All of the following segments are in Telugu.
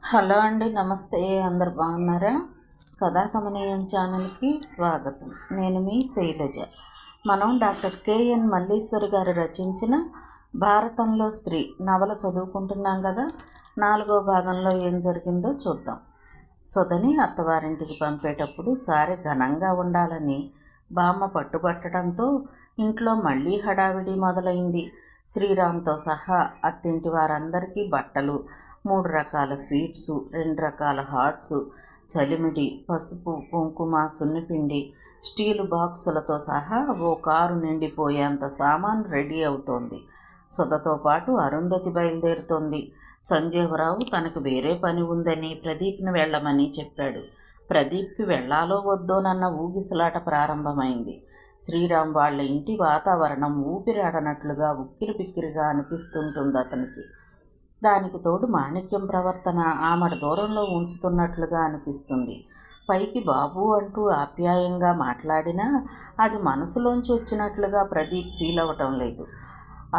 హలో అండి, నమస్తే. అందరు బాగున్నారా? కథాకమనీయం ఛానల్కి స్వాగతం. నేను మీ శైలజ. మనం డాక్టర్ కేఎన్ మల్లీశ్వరి గారు రచించిన భారతంలో స్త్రీ నవల చదువుకుంటున్నాం కదా. 4వ భాగంలో ఏం జరిగిందో చూద్దాం. సుధని అత్తవారింటికి పంపేటప్పుడు సారి ఘనంగా ఉండాలని బామ్మ పట్టుబట్టడంతో ఇంట్లో మళ్ళీ హడావిడి మొదలైంది. శ్రీరామ్తో సహా అత్తింటి వారందరికీ బట్టలు, 3 రకాల స్వీట్సు, 2 రకాల హాట్సు, చలిమిడి, పసుపు, కుంకుమ, సున్నిపిండి, స్టీలు బాక్సులతో సహా ఓ కారు నిండిపోయేంత సామాను రెడీ అవుతోంది. సుధతో పాటు అరుంధతి బయలుదేరుతోంది. సంజీవరావు తనకు వేరే పని ఉందని ప్రదీప్ని వెళ్ళమని చెప్పాడు. ప్రదీప్కి వెళ్ళాలో వద్దోనన్న ఊగిసలాట ప్రారంభమైంది. శ్రీరామ్ వాళ్ళ ఇంటి వాతావరణం ఊపిరాడనట్లుగా ఉక్కిరిబిక్కిరిగా అనిపిస్తుంటుంది అతనికి. దానికి తోడు మాణిక్యం ప్రవర్తన ఆమెడ దూరంలో ఉంచుతున్నట్లుగా అనిపిస్తుంది. పైకి బాబు అంటూ ఆప్యాయంగా మాట్లాడినా అది మనసులోంచి వచ్చినట్లుగా ప్రదీప్ ఫీల్ అవ్వటం లేదు.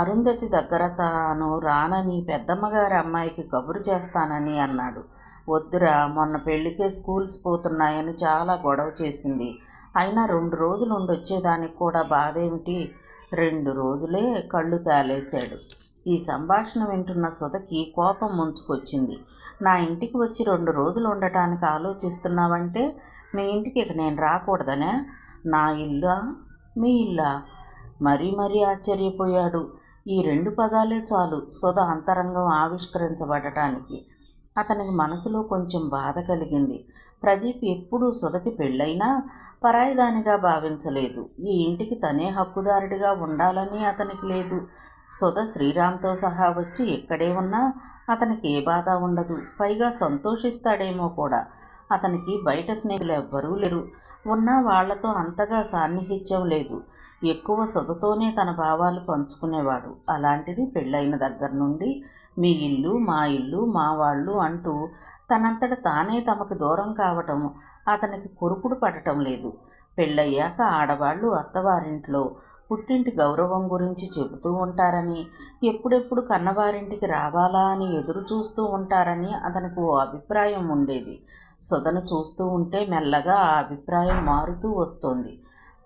అరుంధతి దగ్గర తాను రానని పెద్దమ్మగారి అమ్మాయికి కబురు చేస్తానని అన్నాడు. వద్దురా, మొన్న పెళ్లికే స్కూల్స్ పోతున్నాయని చాలా గొడవ చేసింది. అయినా 2 రోజులు ఉండొచ్చేదానికి కూడా బాధేమిటి? 2 రోజులే కళ్ళు తాలేశాడు. ఈ సంభాషణ వింటున్న సుధకి కోపం ముంచుకొచ్చింది. నా ఇంటికి వచ్చి 2 రోజులు ఉండటానికి ఆలోచిస్తున్నావంటే మీ ఇంటికి ఇక నేను రాకూడదనే? నా ఇల్లా మీ ఇల్లా? మరీ ఆశ్చర్యపోయాడు. ఈ 2 పదాలే చాలు సుధ అంతరంగం ఆవిష్కరించబడటానికి. అతనికి మనసులో కొంచెం బాధ కలిగింది. ప్రదీప్ ఎప్పుడూ సుధకి పెళ్ళైనా పరాయిదానిగా భావించలేదు. ఈ ఇంటికి తనే హక్కుదారుడిగా ఉండాలని అతనికి లేదు. సుధ శ్రీరామ్తో సహా వచ్చి ఇక్కడే ఉన్నా అతనికి ఏ బాధ ఉండదు. పైగా సంతోషిస్తాడేమో కూడా. అతనికి బయట స్నేహితులు ఎవ్వరూ లేరు. ఉన్నా వాళ్లతో అంతగా సాన్నిహిత్యం లేదు. ఎక్కువ సుధతోనే తన భావాలు పంచుకునేవాడు. అలాంటిది పెళ్ళైన దగ్గర నుండి మీ ఇల్లు, మా ఇల్లు, మా వాళ్ళు అంటూ తనంతట తానే తమకు దూరం కావటం అతనికి కొరుకుడు పడటం లేదు. పెళ్ళయ్యాక ఆడవాళ్ళు అత్తవారింట్లో పుట్టింటి గౌరవం గురించి చెబుతూ ఉంటారని, ఎప్పుడెప్పుడు కన్నవారింటికి రావాలా అని ఎదురు చూస్తూ ఉంటారని అతనికి ఓ అభిప్రాయం ఉండేది. సుధను చూస్తూ ఉంటే మెల్లగా ఆ అభిప్రాయం మారుతూ వస్తోంది.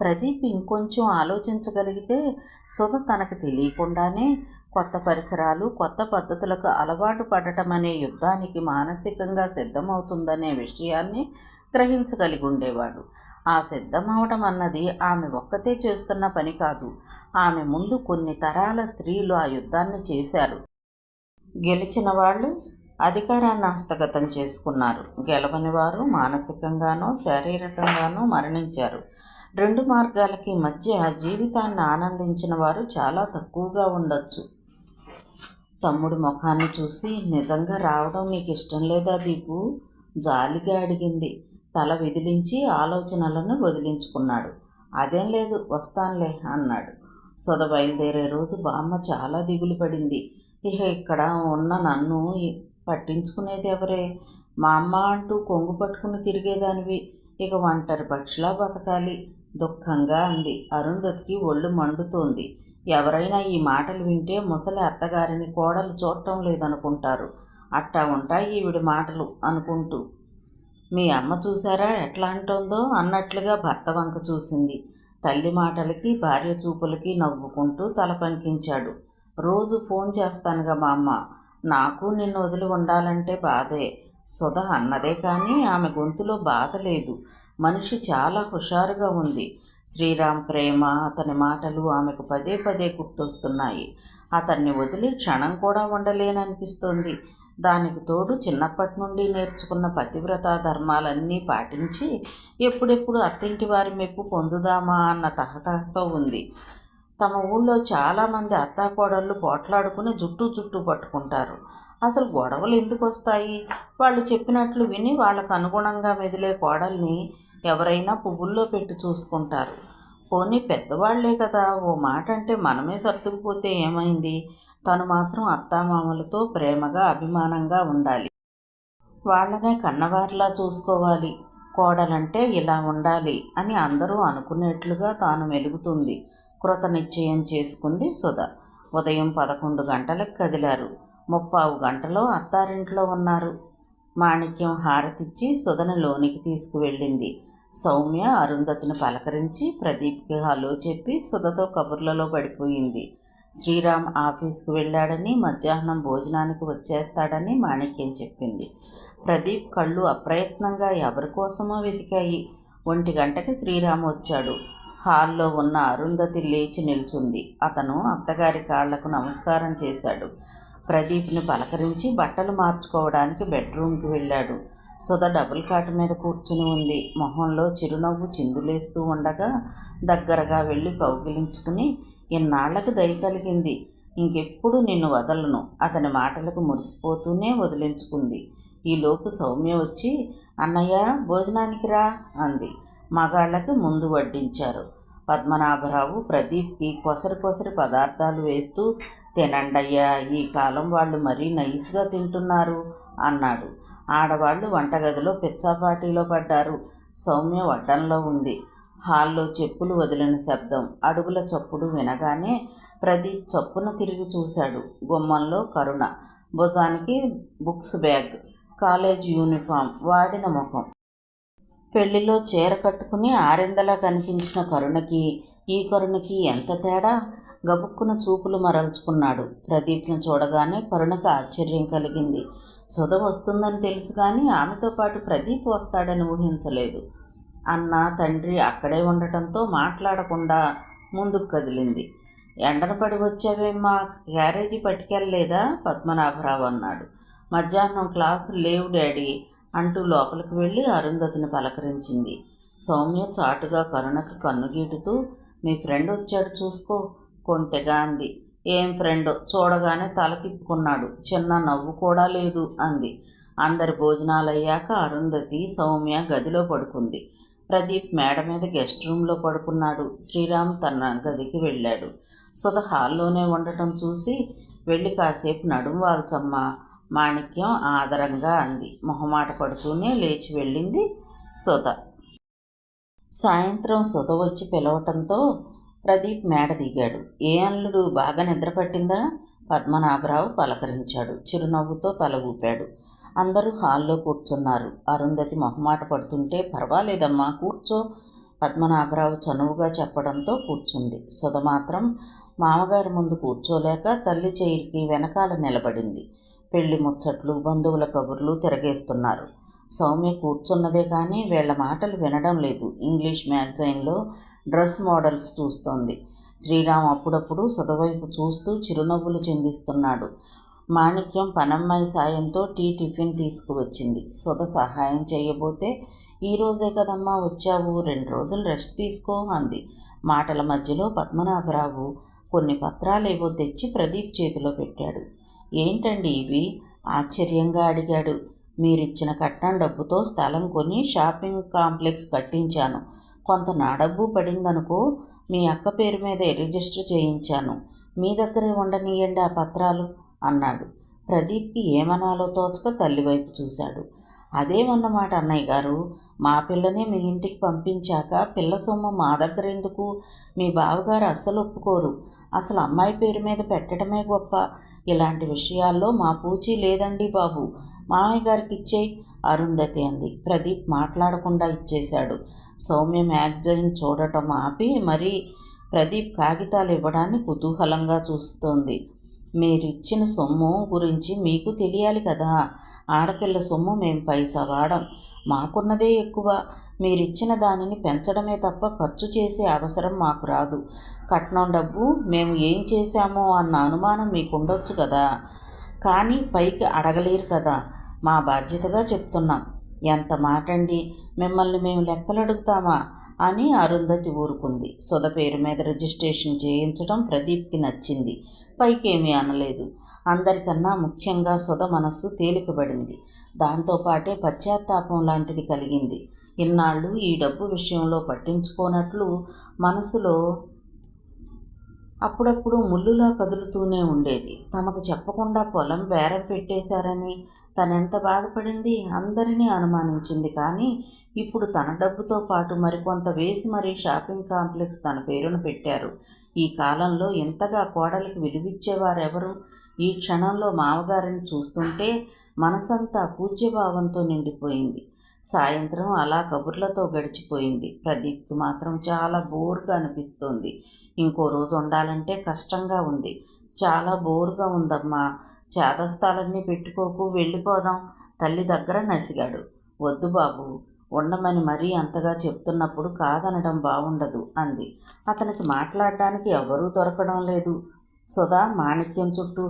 ప్రదీప్ ఇంకొంచెం ఆలోచించగలిగితే సుధ తనకు తెలియకుండానే కొత్త పరిసరాలు, కొత్త పద్ధతులకు అలవాటు పడటం అనే యుద్ధానికి మానసికంగా సిద్ధమవుతుందనే విషయాన్ని గ్రహించగలిగి ఉండేవాడు. ఆ సిద్ధమవటం అన్నది ఆమె ఒక్కతే చేస్తున్న పని కాదు. ఆమె ముందు కొన్ని తరాల స్త్రీలు ఆ యుద్ధాన్ని చేశారు. గెలిచిన వాళ్ళు అధికారాన్ని హస్తగతం చేసుకున్నారు. గెలవని వారు మానసికంగానో శారీరకంగానో మరణించారు. 2 మార్గాలకి మధ్య జీవితాన్ని ఆనందించిన వారు చాలా తక్కువగా ఉండొచ్చు. తమ్ముడి ముఖాన్ని చూసి, నిజంగా రావడం నీకు ఇష్టం లేదా దీపు? జాలిగా అడిగింది. తల విదిలించి ఆలోచనలను వదిలించుకున్నాడు. అదేం లేదు, వస్తానులే అన్నాడు. సుధ బయలుదేరే రోజు బామ్మ చాలా దిగులు పడింది. ఇక ఇక్కడ ఉన్న నన్ను పట్టించుకునేది ఎవరే? మా అమ్మ అంటూ కొంగు పట్టుకుని తిరిగేదానివి, ఇక ఒంటరి పక్షిలా బతకాలి దుఃఖంగా అంది. అరుంధతికి ఒళ్ళు మండుతోంది. ఎవరైనా ఈ మాటలు వింటే ముసలి అత్తగారిని కోడలు చూడటం లేదనుకుంటారు. అట్టా ఉంటాయి ఈవిడి మాటలు అనుకుంటూ. మీ అమ్మ చూసారా ఎట్లా అంటోందో అన్నట్లుగా భర్త వంక చూసింది. తల్లి మాటలకి భార్య చూపులకి నవ్వుకుంటూ తల పంకించాడు. రోజు ఫోన్ చేస్తానుగా మా అమ్మ, నాకు నిన్ను వదిలి ఉండాలంటే బాధే. సుధ అన్నదే కానీ ఆమె గొంతులో బాధ లేదు. మనిషి చాలా హుషారుగా ఉంది. శ్రీరామ్ ప్రేమ, అతని మాటలు ఆమెకు పదే పదే గుర్తొస్తున్నాయి. అతన్ని వదిలి క్షణం కూడా ఉండలేననిపిస్తోంది. దానికి తోడు చిన్నప్పటి నుండి నేర్చుకున్న పతివ్రతా ధర్మాలన్నీ పాటించి ఎప్పుడెప్పుడు అత్తింటి వారి మెప్పు పొందుదామా అన్న తహతహతో ఉంది. తమ ఊళ్ళో చాలామంది అత్తాకోడళ్ళు పోట్లాడుకుని జుట్టు పట్టుకుంటారు. అసలు గొడవలు ఎందుకు వస్తాయి? వాళ్ళు చెప్పినట్లు విని వాళ్ళకు అనుగుణంగా మెదిలే కోడల్ని ఎవరైనా పువ్వుల్లో పెట్టి చూసుకుంటారు. పోనీ పెద్దవాళ్లే కదా, ఓ మాట అంటే మనమే సర్దుకుపోతే ఏమైంది? తను మాత్రం అత్తామామలతో ప్రేమగా అభిమానంగా ఉండాలి. వాళ్ళనే కన్నవారిలా చూసుకోవాలి. కోడలంటే ఇలా ఉండాలి అని అందరూ అనుకునేట్లుగా తాను మెలుగుతుంది. కృత నిశ్చయం చేసుకుంది సుధ. ఉదయం 11 గంటలకు కదిలారు. 3/4 గంటలో అత్తారింట్లో ఉన్నారు. మాణిక్యం హారతిచ్చి సుధను లోనికి తీసుకువెళ్ళింది. సౌమ్య అరుంధతిని పలకరించి ప్రదీప్కి హలో చెప్పి సుధతో కబుర్లలో పడిపోయింది. శ్రీరామ్ ఆఫీస్కు వెళ్ళాడని, మధ్యాహ్నం భోజనానికి వచ్చేస్తాడని మాణిక్యం చెప్పింది. ప్రదీప్ కళ్ళు అప్రయత్నంగా ఎవరికోసమో వెతికాయి. 1 గంటకి శ్రీరామ్ వచ్చాడు. హాల్లో ఉన్న అరుంధతి లేచి నిల్చుంది. అతను అత్తగారి కాళ్లకు నమస్కారం చేశాడు. ప్రదీప్ని పలకరించి బట్టలు మార్చుకోవడానికి బెడ్రూమ్కి వెళ్ళాడు. సుధ డబుల్ కాట్ మీద కూర్చుని ఉంది. మొహంలో చిరునవ్వు చిందులేస్తూ ఉండగా దగ్గరగా వెళ్ళి కౌగిలించుకుని, ఇన్నాళ్లకు దయ కలిగింది, ఇంకెప్పుడు నిన్ను వదలను, అతని మాటలకు మురిసిపోతూనే వదిలించుకుంది. ఈలోపు సౌమ్య వచ్చి, అన్నయ్య భోజనానికి రా అంది. మగాళ్ళకి ముందు వడ్డించారు. పద్మనాభరావు ప్రదీప్కి కొసరి పదార్థాలు వేస్తూ, తినండయ్యా, ఈ కాలం వాళ్ళు మరీ నైస్గా తింటున్నారు అన్నాడు. ఆడవాళ్లు వంటగదిలో పిచ్చాపాటీలో పడ్డారు. సౌమ్య వడ్డంలో ఉంది. హాల్లో చెప్పులు వదిలిన శబ్దం, అడుగుల చప్పుడు వినగానే ప్రదీప్ చప్పున తిరిగి చూశాడు. గుమ్మంలో కరుణ, భుజానికి బుక్స్ బ్యాగ్, కాలేజ్ యూనిఫామ్, వాడిన ముఖం. పెళ్లిలో చీర కట్టుకుని ఆరిందలా కనిపించిన కరుణకి ఈ కరుణకి ఎంత తేడా! గబుక్కున చూపులు మరల్చుకున్నాడు. ప్రదీప్ను చూడగానే కరుణకు ఆశ్చర్యం కలిగింది. సుధ వస్తుందని తెలుసు కానీ ఆమెతో పాటు ప్రదీప్ వస్తాడని ఊహించలేదు. అన్న తండ్రి అక్కడే ఉండటంతో మాట్లాడకుండా ముందుకు కదిలింది. ఎండన పడి వచ్చావేమ్మా, క్యారేజీ పట్టుకెళ్ళలేదా? పద్మనాభరావు అన్నాడు. మధ్యాహ్నం క్లాసు లేవు డాడీ అంటూ లోపలికి వెళ్ళి అరుంధతిని పలకరించింది. సౌమ్య చాటుగా కరుణకు కన్నుగీటుతూ, మీ ఫ్రెండ్ వచ్చాడు చూసుకో కొంటెగా అంది. ఏం ఫ్రెండో, చూడగానే తల తిప్పుకున్నాడు. చిన్న నవ్వు కూడా లేదు అంది. అందరి భోజనాలయ్యాక అరుంధతి సౌమ్య గదిలో పడుకుంది. ప్రదీప్ మేడ మీద గెస్ట్ రూమ్లో పడుకున్నాడు. శ్రీరామ్ తన గదికి వెళ్ళాడు. సుధ హాల్లోనే ఉండటం చూసి, వెళ్ళి కాసేపు నడుం వాల్చమ్మా, మాణిక్యం ఆదరంగా అంది. మొహమాట పడుతూనే లేచి వెళ్ళింది సుధ. సాయంత్రం సుధ వచ్చి పిలవటంతో ప్రదీప్ మేడ దిగాడు. ఏ అల్లుడు, బాగా నిద్ర పట్టిందా? పద్మనాభరావు పలకరించాడు. చిరునవ్వుతో తల ఊపాడు. అందరూ హాల్లో కూర్చున్నారు. అరుంధతి మొహమాట పడుతుంటే, పర్వాలేదమ్మా కూర్చో, పద్మనాభరావు చనువుగా చెప్పడంతో కూర్చుంది. సుధ మాత్రం మామగారి ముందు కూర్చోలేక తల్లి చైర్కి వెనకాల నిలబడింది. పెళ్లి ముచ్చట్లు, బంధువుల కబుర్లు తిరగేస్తున్నారు. సౌమ్య కూర్చున్నదే కానీ వీళ్ల మాటలు వినడం లేదు. ఇంగ్లీష్ మ్యాగజైన్లో డ్రెస్ మోడల్స్ చూస్తోంది. శ్రీరామ్ అప్పుడప్పుడు సుధవైపు చూస్తూ చిరునవ్వులు చిందిస్తున్నాడు. మాణిక్యం పనమ్మాయి సాయంతో టిఫిన్ తీసుకువచ్చింది. సుధ సహాయం చేయబోతే, ఈరోజే కదమ్మా వచ్చావు, 2 రోజులు రెస్ట్ తీసుకో అంది. మాటల మధ్యలో పద్మనాభరావు కొన్ని పత్రాలేవో తెచ్చి ప్రదీప్ చేతిలో పెట్టాడు. ఏంటండి ఇవి? ఆశ్చర్యంగా అడిగాడు. మీరిచ్చిన కట్నం డబ్బుతో స్థలం కొని షాపింగ్ కాంప్లెక్స్ కట్టించాను. కొంత నా డబ్బు పడిందనుకో, మీ అక్క పేరు మీద రిజిస్టర్ చేయించాను. మీ దగ్గరే ఉండనీయండి ఆ పత్రాలు అన్నాడు. ప్రదీప్కి ఏమనాలో తోచక తల్లివైపు చూశాడు. అదేమన్నమాట అన్నయ్య గారు, మా పిల్లనే మీ ఇంటికి పంపించాక పిల్ల సొమ్ము మా దగ్గర ఎందుకు? మీ బావగారు అస్సలు ఒప్పుకోరు. అసలు అమ్మాయి పేరు మీద పెట్టడమే గొప్ప. ఇలాంటి విషయాల్లో మా పూచీ లేదండి బాబు, మామయ్య గారికి ఇచ్చేయి అరుంధతి అంది. ప్రదీప్ మాట్లాడకుండా ఇచ్చేశాడు. సౌమ్య మ్యాగజైన్ చూడటం ఆపి మరీ ప్రదీప్ కాగితాలు ఇవ్వడాన్ని కుతూహలంగా చూస్తోంది. మీరిచ్చిన సొమ్ము గురించి మీకు తెలియాలి కదా. ఆడపిల్ల సొమ్ము మేం పైసా వాడం, మాకున్నదే ఎక్కువ. మీరిచ్చిన దానిని పెంచడమే తప్ప ఖర్చు చేసే అవసరం మాకు రాదు. కట్నం డబ్బు మేము ఏం చేశామో అన్న అనుమానం మీకుండొచ్చు కదా, కానీ పైకి అడగలేరు కదా. మా బాధ్యతగా చెప్తున్నాం. ఎంత మాటండి, మిమ్మల్ని మేము లెక్కలు అడుగుతామా అని అరుంధతి ఊరుకుంది. సుధ పేరు మీద రిజిస్ట్రేషన్ చేయించడం ప్రదీప్కి నచ్చింది. పైకేమీ అనలేదు. అందరికన్నా ముఖ్యంగా సుధ మనస్సు తేలికబడింది. దాంతోపాటే పశ్చాత్తాపం లాంటిది కలిగింది. ఇన్నాళ్ళు ఈ డబ్బు విషయంలో పట్టించుకోనట్లు మనసులో అప్పుడప్పుడు ముల్లులా కదులుతూనే ఉండేది. తమకు చెప్పకుండా పొలం బేరం పెట్టేశారని తనెంత బాధపడింది. అందరినీ అనుమానించింది. కానీ ఇప్పుడు తన డబ్బుతో పాటు మరికొంత వేసి మరీ షాపింగ్ కాంప్లెక్స్ తన పేరును పెట్టారు. ఈ కాలంలో ఇంతగా కోడలికి విలువిచ్చేవారెవరు? ఈ క్షణంలో మామగారిని చూస్తుంటే మనసంతా పూజ్యభావంతో నిండిపోయింది. సాయంత్రం అలా కబుర్లతో గడిచిపోయింది. ప్రదీప్కి మాత్రం చాలా బోర్గా అనిపిస్తోంది. ఇంకో రోజు ఉండాలంటే కష్టంగా ఉంది. చాలా బోర్గా ఉందమ్మా, చేదస్తాలన్నీ పెట్టుకోకు, వెళ్ళిపోదాం, తల్లి దగ్గర నసిగాడు. వద్దు బాబు, ఉండమని మరీ అంతగా చెప్తున్నప్పుడు కాదనడం బాగుండదు అంది. అతనికి మాట్లాడడానికి ఎవరూ దొరకడం లేదు. సుధా మాణిక్యం చుట్టూ,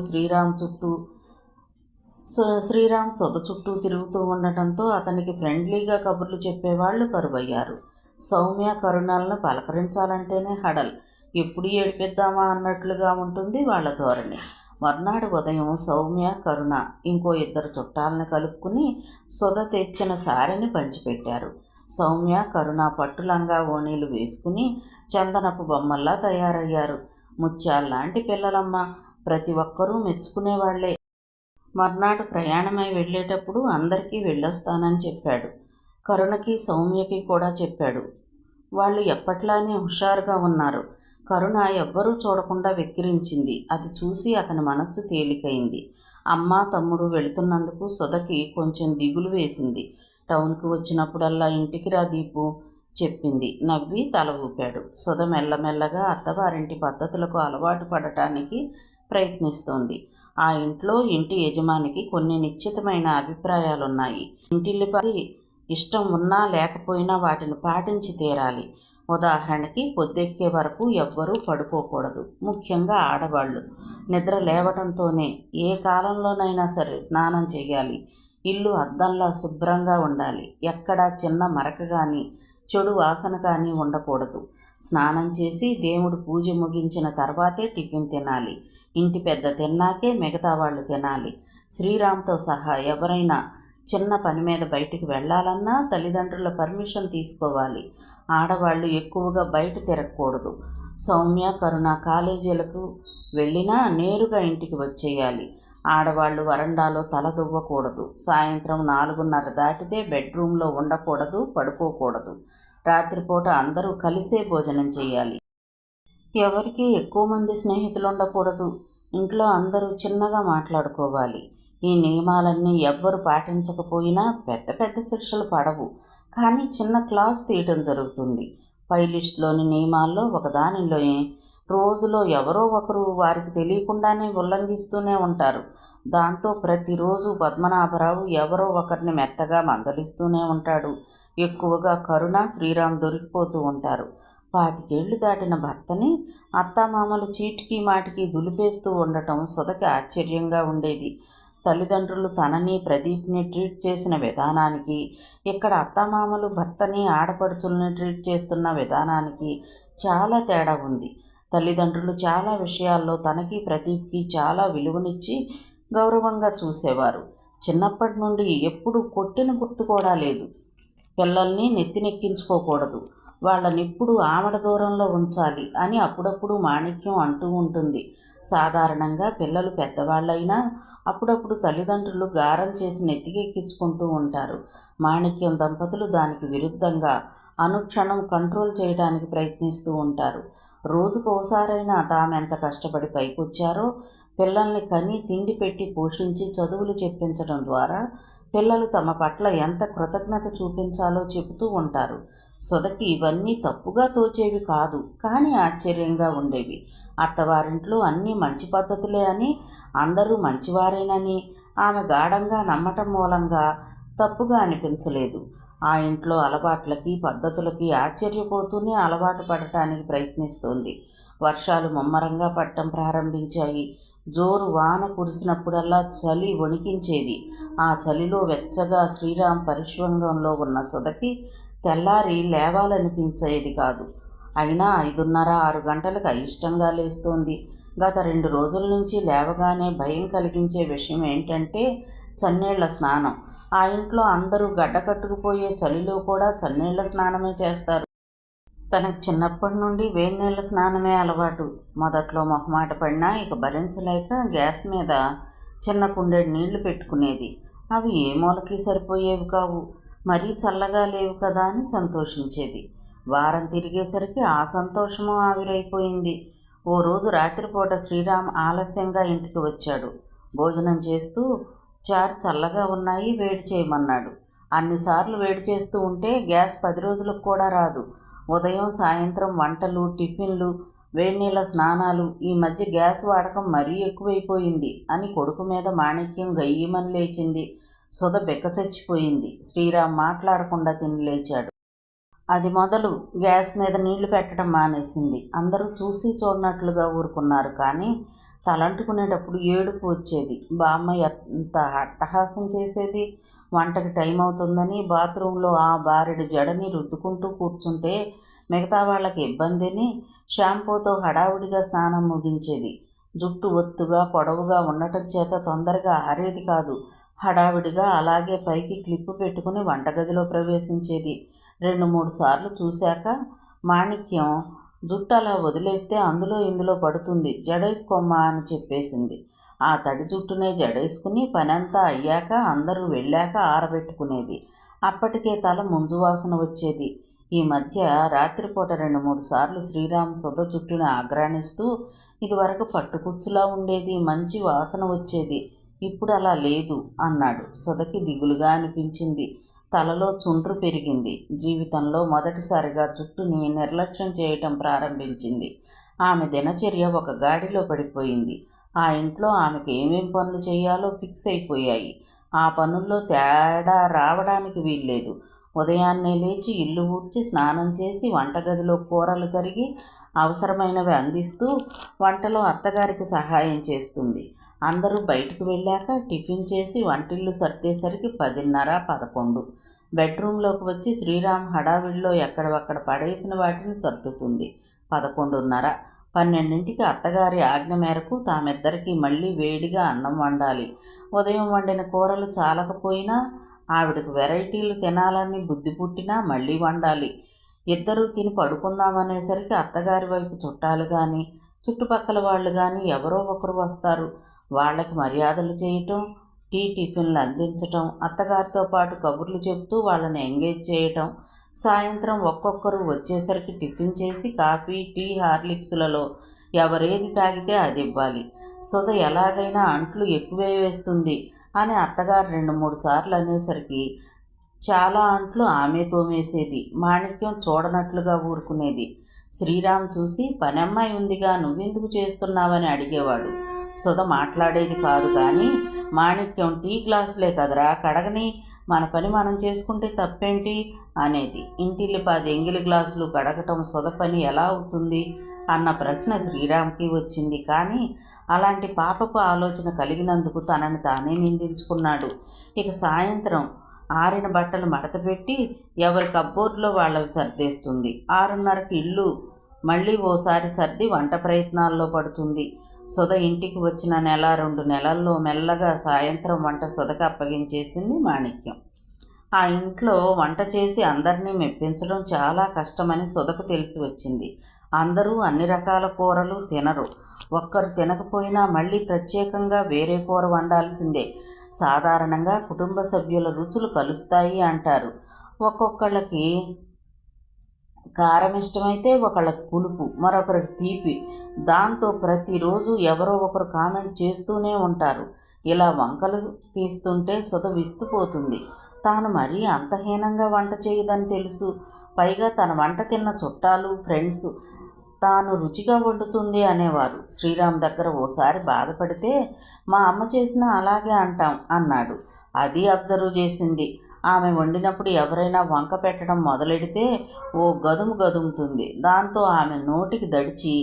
శ్రీరామ్ సుధ చుట్టూ తిరుగుతూ ఉండటంతో అతనికి ఫ్రెండ్లీగా కబుర్లు చెప్పేవాళ్లు కరువయ్యారు. సౌమ్య కరుణాలను పలకరించాలంటేనే హడల్. ఎప్పుడు ఏడిపిద్దామా అన్నట్లుగా ఉంటుంది వాళ్ళ ధోరణి. మర్నాడు ఉదయం సౌమ్య, కరుణ ఇంకో 2 చుట్టాలను కలుపుకుని సుధ తెచ్చిన సారెని పంచిపెట్టారు. సౌమ్య, కరుణ పట్టులంగా ఓణీలు వేసుకుని చందనపు బొమ్మల్లా తయారయ్యారు. ముత్యాల్లాంటి పిల్లలమ్మ, ప్రతి ఒక్కరూ మెచ్చుకునేవాళ్లే. మర్నాడు ప్రయాణమై వెళ్ళేటప్పుడు అందరికీ వెళ్ళొస్తానని చెప్పాడు. కరుణకి, సౌమ్యకి కూడా చెప్పాడు. వాళ్ళు ఎప్పట్లానే హుషారుగా ఉన్నారు. కరుణ ఎవ్వరూ చూడకుండా వెక్కిరించింది. అది చూసి అతని మనస్సు తేలికైంది. అమ్మ, తమ్ముడు వెళుతున్నందుకు సుధకి కొంచెం దిగులు వేసింది. టౌన్కి వచ్చినప్పుడల్లా ఇంటికి రా దీపు చెప్పింది. నవ్వి తల ఊపాడు. సుధ మెల్లమెల్లగా అత్తవారింటి పద్ధతులకు అలవాటు పడటానికి ప్రయత్నిస్తోంది. ఆ ఇంట్లో ఇంటి యజమానికి కొన్ని నిశ్చితమైన అభిప్రాయాలున్నాయి. ఇంటిల్లిపై ఇష్టం ఉన్నా లేకపోయినా వాటిని పాటించి తీరాలి. ఉదాహరణకి పొద్దెక్కే వరకు ఎవ్వరూ పడుకోకూడదు. ముఖ్యంగా ఆడవాళ్ళు. నిద్ర లేవటంతోనే ఏ కాలంలోనైనా సరే స్నానం చేయాలి. ఇల్లు అద్దంలా శుభ్రంగా ఉండాలి. ఎక్కడా చిన్న మరక కానీ చెడు వాసన కానీ ఉండకూడదు. స్నానం చేసి దేవుడు పూజ ముగించిన తర్వాతే టిఫిన్ తినాలి. ఇంటి పెద్ద తిన్నాకే మిగతా వాళ్ళు తినాలి. శ్రీరామ్తో సహా ఎవరైనా చిన్న పని మీద బయటికి వెళ్ళాలన్నా తల్లిదండ్రుల పర్మిషన్ తీసుకోవాలి. ఆడవాళ్ళు ఎక్కువగా బయట తిరగకూడదు. సౌమ్య, కరుణ కాలేజీలకు వెళ్ళినా నేరుగా ఇంటికి వచ్చేయాలి. ఆడవాళ్ళు వరండాలో తల దువ్వకూడదు. సాయంత్రం 4:30 దాటితే బెడ్రూమ్లో ఉండకూడదు, పడుకోకూడదు. రాత్రిపూట అందరూ కలిసే భోజనం చేయాలి. ఎవరికి ఎక్కువ మంది స్నేహితులు ఉండకూడదు. ఇంట్లో అందరూ చిన్నగా మాట్లాడుకోవాలి. ఈ నియమాలన్నీ ఎవ్వరు పాటించకపోయినా పెద్ద పెద్ద శిక్షలు పడవు. కానీ చిన్న క్లాస్ తీయటం జరుగుతుంది. పై లిస్టులోని నియమాల్లో ఒకదానిలో రోజులో ఎవరో ఒకరు వారికి తెలియకుండానే ఉల్లంఘిస్తూనే ఉంటారు. దాంతో ప్రతిరోజు పద్మనాభరావు ఎవరో ఒకరిని మెత్తగా మందలిస్తూనే ఉంటాడు. ఎక్కువగా కరుణ, శ్రీరామ్ దొరికిపోతూ ఉంటారు. 25 ఏళ్లు దాటిన భర్తని అత్తామామలు చీటికి మాటికి దులిపేస్తూ ఉండటం సుధకి ఆశ్చర్యంగా ఉండేది. తల్లిదండ్రులు తనని, ప్రదీప్ని ట్రీట్ చేసిన విధానానికి, ఇక్కడ అత్తామామలు భర్తని, ఆడపడుచుల్ని ట్రీట్ చేస్తున్న విధానానికి చాలా తేడా ఉంది. తల్లిదండ్రులు చాలా విషయాల్లో తనకి, ప్రదీప్కి చాలా విలువనిచ్చి గౌరవంగా చూసేవారు. చిన్నప్పటి నుండి ఎప్పుడూ కొట్టిన గుర్తు కూడా లేదు. పిల్లల్ని నెత్తినెక్కించుకోకూడదు, వాళ్ళనిప్పుడు ఆమడ దూరంలో ఉంచాలి అని అప్పుడప్పుడు మాణిక్యం అంటూ ఉంటుంది. సాధారణంగా పిల్లలు పెద్దవాళ్ళైనా అప్పుడప్పుడు తల్లిదండ్రులు గారం చేసి నెత్తికెక్కించుకుంటూ ఉంటారు. మాణిక్యం దంపతులు దానికి విరుద్ధంగా అనుక్షణం కంట్రోల్ చేయడానికి ప్రయత్నిస్తూ ఉంటారు. రోజుకోసారైనా తామెంత కష్టపడి పైకొచ్చారో, పిల్లల్ని కని తిండి పెట్టి పోషించి చదువులు చెప్పించడం ద్వారా పిల్లలు తమ పట్ల ఎంత కృతజ్ఞత చూపించాలో చెబుతూ ఉంటారు. సుధకి ఇవన్నీ తప్పుగా తోచేవి కాదు, కానీ ఆశ్చర్యంగా ఉండేవి. అత్తవారింట్లో అన్నీ మంచి పద్ధతులే అని, అందరూ మంచివారేనని ఆమె గాఢంగా నమ్మటం మూలంగా తప్పుగా అనిపించలేదు. ఆ ఇంట్లో అలవాట్లకి, పద్ధతులకి ఆశ్చర్యపోతూనే అలవాటు పడటానికి ప్రయత్నిస్తోంది. వర్షాలు ముమ్మరంగా పడటం ప్రారంభించాయి. జోరు వాన కురిసినప్పుడల్లా చలి వణికించేది. ఆ చలిలో వెచ్చగా శ్రీరామ్ పరిశ్వంగంలో ఉన్న సుధకి తెల్లారి లేవాలనిపించేది కాదు. అయినా 5:30, 6 గంటలకు అయిష్టంగా లేస్తోంది. గత 2 రోజుల నుంచి లేవగానే భయం కలిగించే విషయం ఏంటంటే చన్నీళ్ల స్నానం. ఆ ఇంట్లో అందరూ గడ్డకట్టుకుపోయే చలిలో కూడా చన్నీళ్ల స్నానమే చేస్తారు. తనకు చిన్నప్పటి నుండి వేడినీళ్ళ స్నానమే అలవాటు. మొదట్లో మొహమాట పడినా ఇక భరించలేక గ్యాస్ మీద చిన్న కుండెడు నీళ్లు పెట్టుకునేది. అవి ఏ మూలకి సరిపోయేవి కావు. మరీ చల్లగా లేవు కదా అని సంతోషించేది. వారం తిరిగేసరికి ఆ సంతోషము ఆవిరైపోయింది. ఓ రోజు రాత్రిపూట శ్రీరామ్ ఆలస్యంగా ఇంటికి వచ్చాడు. భోజనం చేస్తూ చారు చల్లగా ఉన్నాయి, వేడి చేయమన్నాడు. అన్నిసార్లు వేడి చేస్తూ ఉంటే గ్యాస్ 10 రోజులకు కూడా రాదు. ఉదయం సాయంత్రం వంటలు, టిఫిన్లు, వేడినీళ్ళ స్నానాలు, ఈ మధ్య గ్యాస్ వాడకం మరీ ఎక్కువైపోయింది అని కొడుకు మీద మాణిక్యం గయ్యమని లేచింది. సుధ బెక్కచచ్చిపోయింది. శ్రీరామ్ మాట్లాడకుండా తిని లేచాడు. అది మొదలు గ్యాస్ మీద నీళ్లు పెట్టడం మానేసింది. అందరూ చూసి చూడనట్లుగా ఊరుకున్నారు. కానీ తలంటుకునేటప్పుడు ఏడుపు వచ్చేది. బామ్మ ఎంత అట్టహాసం చేసేది. వంటకి టైం అవుతుందని బాత్రూంలో ఆ బారెడు జడని రుద్దుకుంటూ కూర్చుంటే మిగతా వాళ్ళకి ఇబ్బందిని షాంపూతో హడావుడిగా స్నానం ముగించేది. జుట్టు ఒత్తుగా పొడవుగా ఉండటం చేత తొందరగా ఆరేది కాదు. హడావిడిగా అలాగే పైకి క్లిప్పు పెట్టుకుని వంటగదిలో ప్రవేశించేది. 2-3 సార్లు చూశాక మాణిక్యం జుట్టు అలా వదిలేస్తే అందులో ఇందులో పడుతుంది, జడేసుకోమ్మా అని చెప్పేసింది. ఆ తడి జుట్టునే జడేసుకుని పనంతా అయ్యాక అందరూ వెళ్ళాక ఆరబెట్టుకునేది. అప్పటికే తల ముంజువాసన వచ్చేది. ఈ మధ్య రాత్రిపూట 2-3 సార్లు శ్రీరామ్ సుధ జుట్టుని ఆగ్రానిస్తూ, ఇదివరకు పట్టుకుచ్చులా ఉండేది, మంచి వాసన వచ్చేది, ఇప్పుడు అలా లేదు అన్నాడు. సుధకి దిగులుగా అనిపించింది. తలలో చుండ్రు పెరిగింది. జీవితంలో మొదటిసారిగా జుట్టుని నిర్లక్ష్యం చేయటం ప్రారంభించింది. ఆమె దినచర్య ఒక గాడిలో పడిపోయింది. ఆ ఇంట్లో ఆమెకు ఏమేం పనులు చేయాలో ఫిక్స్ అయిపోయాయి. ఆ పనుల్లో తేడా రావడానికి వీల్లేదు. ఉదయాన్నే లేచి ఇల్లు ఊడ్చి స్నానం చేసి వంటగదిలో కూరలు తరిగి అవసరమైనవి అందిస్తూ వంటలో అత్తగారికి సహాయం చేస్తుంది. అందరూ బయటకు వెళ్ళాక టిఫిన్ చేసి వంటిల్లు సర్దేసరికి 10:30-11. బెడ్రూమ్లోకి వచ్చి శ్రీరామ్ హడావిడిలో ఎక్కడవక్కడ పడేసిన వాటిని సర్దుతుంది. 11:30. 12ంటికి అత్తగారి ఆజ్ఞ మేరకు తామిద్దరికీ మళ్ళీ వేడిగా అన్నం వండాలి. ఉదయం వండిన కూరలు చాలకపోయినా ఆవిడకు వెరైటీలు తినాలని బుద్ధి పుట్టినా మళ్ళీ వండాలి. ఇద్దరూ తిని పడుకుందామనేసరికి అత్తగారి వైపు చుట్టాలు కానీ చుట్టుపక్కల వాళ్ళు కానీ ఎవరో ఒకరు వస్తారు. వాళ్ళకి మర్యాదలు చేయటం, టిఫిన్లు అందించటం, అత్తగారితో పాటు కబుర్లు చెబుతూ వాళ్ళని ఎంగేజ్ చేయటం. సాయంత్రం ఒక్కొక్కరు వచ్చేసరికి టిఫిన్ చేసి కాఫీ, టీ, హార్లిక్స్లలో ఎవరేది తాగితే అది ఇవ్వాలి. సుధ ఎలాగైనా అంట్లు ఎక్కువే వేస్తుంది అని అత్తగారు 2-3 సార్లు అనేసరికి చాలా అంట్లు ఆమె తోమేసేది. మాణిక్యం చూడనట్లుగా ఊరుకునేది. శ్రీరామ్ చూసి పనమ్మాయి ఉందిగా, నువ్వెందుకు చేస్తున్నావని అడిగేవాడు. సుధ మాట్లాడేది కాదు. కానీ మాణిక్యం టీ గ్లాసులే కదరా కడగని, మన పని మనం చేసుకుంటే తప్పేంటి అనేది. ఇంటిల్లి 10 ఎంగిలి గ్లాసులు కడగటం సుధ పని ఎలా అవుతుంది అన్న ప్రశ్న శ్రీరామ్కి వచ్చింది. కానీ అలాంటి పాపపు ఆలోచన కలిగినందుకు తనని తానే నిందించుకున్నాడు. ఇక సాయంత్రం ఆరిన బట్టలు మడతపెట్టి ఎవరి కబ్బోర్డ్లో వాళ్ళవి సర్దేస్తుంది. 6:30కి ఇల్లు మళ్ళీ ఓసారి సర్ది వంట ప్రయత్నాల్లో పడుతుంది. సుధ ఇంటికి వచ్చిన 1-2 నెలల్లో మెల్లగా సాయంత్రం వంట సుధకి అప్పగించేసింది మాణిక్యం. ఆ ఇంట్లో వంట చేసి అందరినీ మెప్పించడం చాలా కష్టమని సుధకు తెలిసి వచ్చింది. అందరూ అన్ని రకాల కూరలు తినరు. ఒక్కరు తినకపోయినా మళ్ళీ ప్రత్యేకంగా వేరే కూర వండాల్సిందే. సాధారణంగా కుటుంబ సభ్యుల రుచులు కలుస్తాయి అంటారు. ఒక్కొక్కళ్ళకి కారం ఇష్టమైతే ఒకళ్ళకి పులుపు, మరొకరికి తీపి. దాంతో ప్రతిరోజు ఎవరో ఒకరు కామెంట్ చేస్తూనే ఉంటారు. ఇలా వంకలు తీస్తుంటే సుధ విస్తుపోతుంది. తాను మరీ అంతహీనంగా వంట చేయదని తెలుసు. పైగా తన వంట తిన్న చుట్టాలు, ఫ్రెండ్స్ తాను రుచిగా వండుతుంది అనేవారు. శ్రీరామ్ దగ్గర ఓసారి బాధపడితే మా అమ్మ చేసినా అలాగే అంటాం అన్నాడు. అది అబ్జర్వ్ చేసింది. ఆమె వండినప్పుడు ఎవరైనా వంక పెట్టడం మొదలెడితే ఓ గదుముతుంది. దాంతో ఆమె నోటికి దడిచి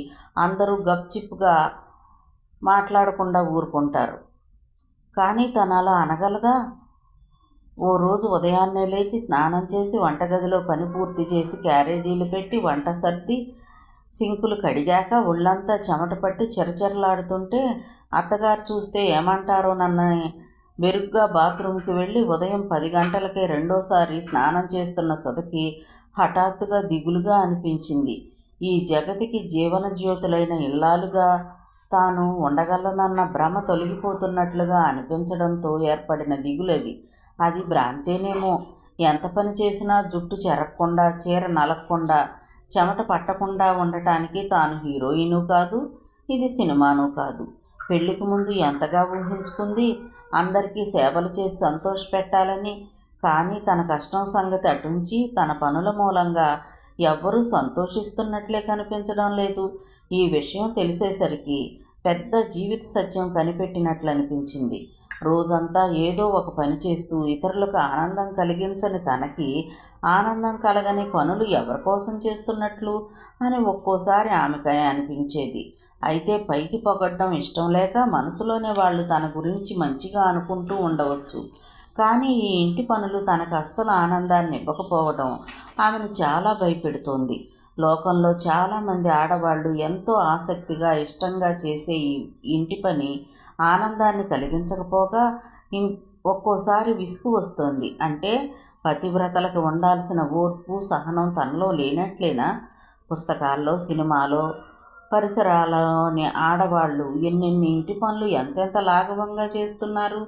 అందరూ గప్చిప్గా మాట్లాడకుండా ఊరుకుంటారు. కానీ తను అలా అనగలదా? ఓ రోజు ఉదయాన్నే లేచి స్నానం చేసి వంటగదిలో పని పూర్తి చేసి క్యారేజీలు పెట్టి వంట సర్ది సింకులు కడిగాక ఒళ్ళంతా చెమట పట్టి చెరచెరలాడుతుంటే అత్తగారు చూస్తే ఏమంటారోనన్న బెరుగ్గా బాత్రూంకి వెళ్ళి ఉదయం 10 గంటలకే రెండోసారి స్నానం చేస్తున్న సుధకి హఠాత్తుగా దిగులుగా అనిపించింది. ఈ జగతికి జీవనజ్యోతులైన ఇల్లాలుగా తాను ఉండగలనన్న భ్రమ తొలగిపోతున్నట్లుగా అనిపించడంతో ఏర్పడిన దిగులది. అది భ్రాంతేనేమో. ఎంత పని చేసినా జుట్టు చెరక్కుండా, చీర నలక్కుండా, చెమట పట్టకుండా ఉండటానికి తాను హీరోయిను కాదు, ఇది సినిమాను కాదు. పెళ్లికి ముందు ఎంతగా ఊహించుకుంది. అందరికీ సేవలు చేసి సంతోషపెట్టాలని. కానీ తన కష్టం సంగతి అటుంచి తన పనుల మూలంగా ఎవ్వరూ సంతోషిస్తున్నట్లే కనిపించడం లేదు. ఈ విషయం తెలిసేసరికి పెద్ద జీవిత సత్యం కనిపెట్టినట్లు అనిపించింది. రోజంతా ఏదో ఒక పని చేస్తూ ఇతరులకు ఆనందం కలిగించని తనకి ఆనందం కలగని పనులు ఎవరి కోసం చేస్తున్నట్లు అని ఒక్కోసారి ఆమెకై అనిపించేది. అయితే పైకి పొగడ్డం ఇష్టం లేక మనసులోనే వాళ్ళు తన గురించి మంచిగా అనుకుంటూ ఉండవచ్చు. కానీ ఈ ఇంటి పనులు తనకు అస్సలు ఆనందాన్ని ఇవ్వకపోవడం ఆమెను చాలా భయపెడుతోంది. లోకంలో చాలామంది ఆడవాళ్ళు ఎంతో ఆసక్తిగా ఇష్టంగా చేసే ఈ ఇంటి పని ఆనందాన్ని కలిగించకపోగా ఒక్కోసారి విసుగు వస్తోంది. అంటే పతివ్రతలకు ఉండాల్సిన ఓర్పు సహనం తనలో లేనట్లేనా? పుస్తకాల్లో సినిమాలో పరిసరాలలోని ఆడవాళ్ళు ఎన్నెన్ని ఇంటి పనులు ఎంతెంత లాఘవంగా చేస్తున్నారు.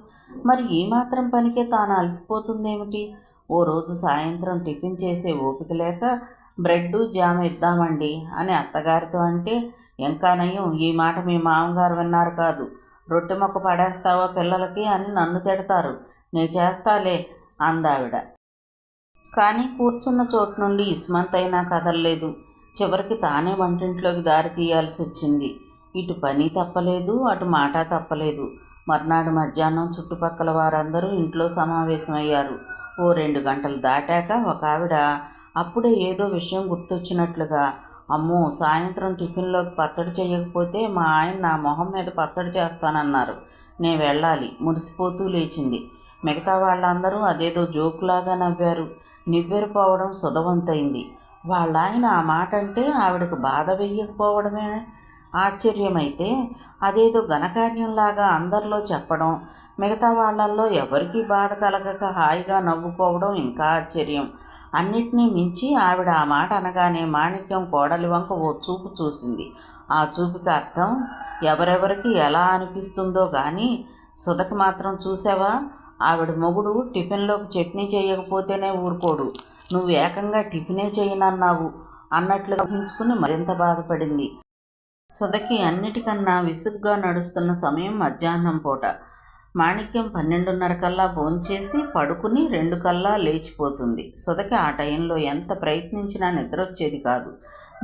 మరి ఈ మాత్రం పనికే తాను అలసిపోతుందేమిటి? ఓ రోజు సాయంత్రం టిఫిన్ చేసే ఓపిక లేక బ్రెడ్డు జామ్ ఇద్దామండి అని అత్తగారితో అంటే, ఇంకా నయం ఈ మాట మీ మామగారు విన్నారు కాదు, రొట్టె మొక్క పడేస్తావా పిల్లలకి అని నన్ను తిడతారు, నే చేస్తాలే అందావిడ. కానీ కూర్చున్న చోటు నుండి ఇస్మంతైనా కదలలేదు. చివరికి తానే వంటింట్లోకి దారి తీయాల్సి వచ్చింది. ఇటు పని తప్పలేదు, అటు మాట తప్పలేదు. మర్నాడు మధ్యాహ్నం చుట్టుపక్కల వారందరూ ఇంట్లో సమావేశమయ్యారు. ఓ 2 గంటలు దాటాక ఒక ఆవిడ అప్పుడే ఏదో విషయం గుర్తొచ్చినట్లుగా, అమ్మో సాయంత్రం టిఫిన్లోకి పచ్చడి చేయకపోతే మా ఆయన నా మొహం మీద పచ్చడి చేస్తానన్నారు, నేను వెళ్ళాలి మురిసిపోతూ లేచింది. మిగతా వాళ్ళందరూ అదేదో జోకులాగా నవ్వారు. నివ్వెరపోవడం సుధవంతైంది. వాళ్ళ ఆయన ఆ మాట అంటే ఆవిడకు బాధ వెయ్యకపోవడమే ఆశ్చర్యమైతే, అదేదో ఘనకార్యంలాగా అందరిలో చెప్పడం, మిగతా వాళ్ళల్లో ఎవరికీ బాధ కలగక హాయిగా నవ్వుకోవడం ఇంకా ఆశ్చర్యం. అన్నిటినీ మించి ఆవిడ ఆ మాట అనగానే మాణిక్యం కోడలి వంక ఓ చూపు చూసింది. ఆ చూపుకి అర్థం ఎవరెవరికి ఎలా అనిపిస్తుందో కానీ సుధకి మాత్రం చూసావా, ఆవిడ మొగుడు టిఫిన్లోకి చట్నీ చేయకపోతేనే ఊరుకోడు, నువ్వు ఏకంగా టిఫినే చేయనన్నావు అన్నట్లుగా ఊహించుకుని మరింత బాధపడింది. సుధకి అన్నిటికన్నా విసుగ్గా నడుస్తున్న సమయం మధ్యాహ్నం పూట. మాణిక్యం 12:30 కల్లా భోంచేసి పడుకుని 2 కల్లా లేచిపోతుంది. సుధకి ఆ టైంలో ఎంత ప్రయత్నించినా నిద్ర వచ్చేది కాదు.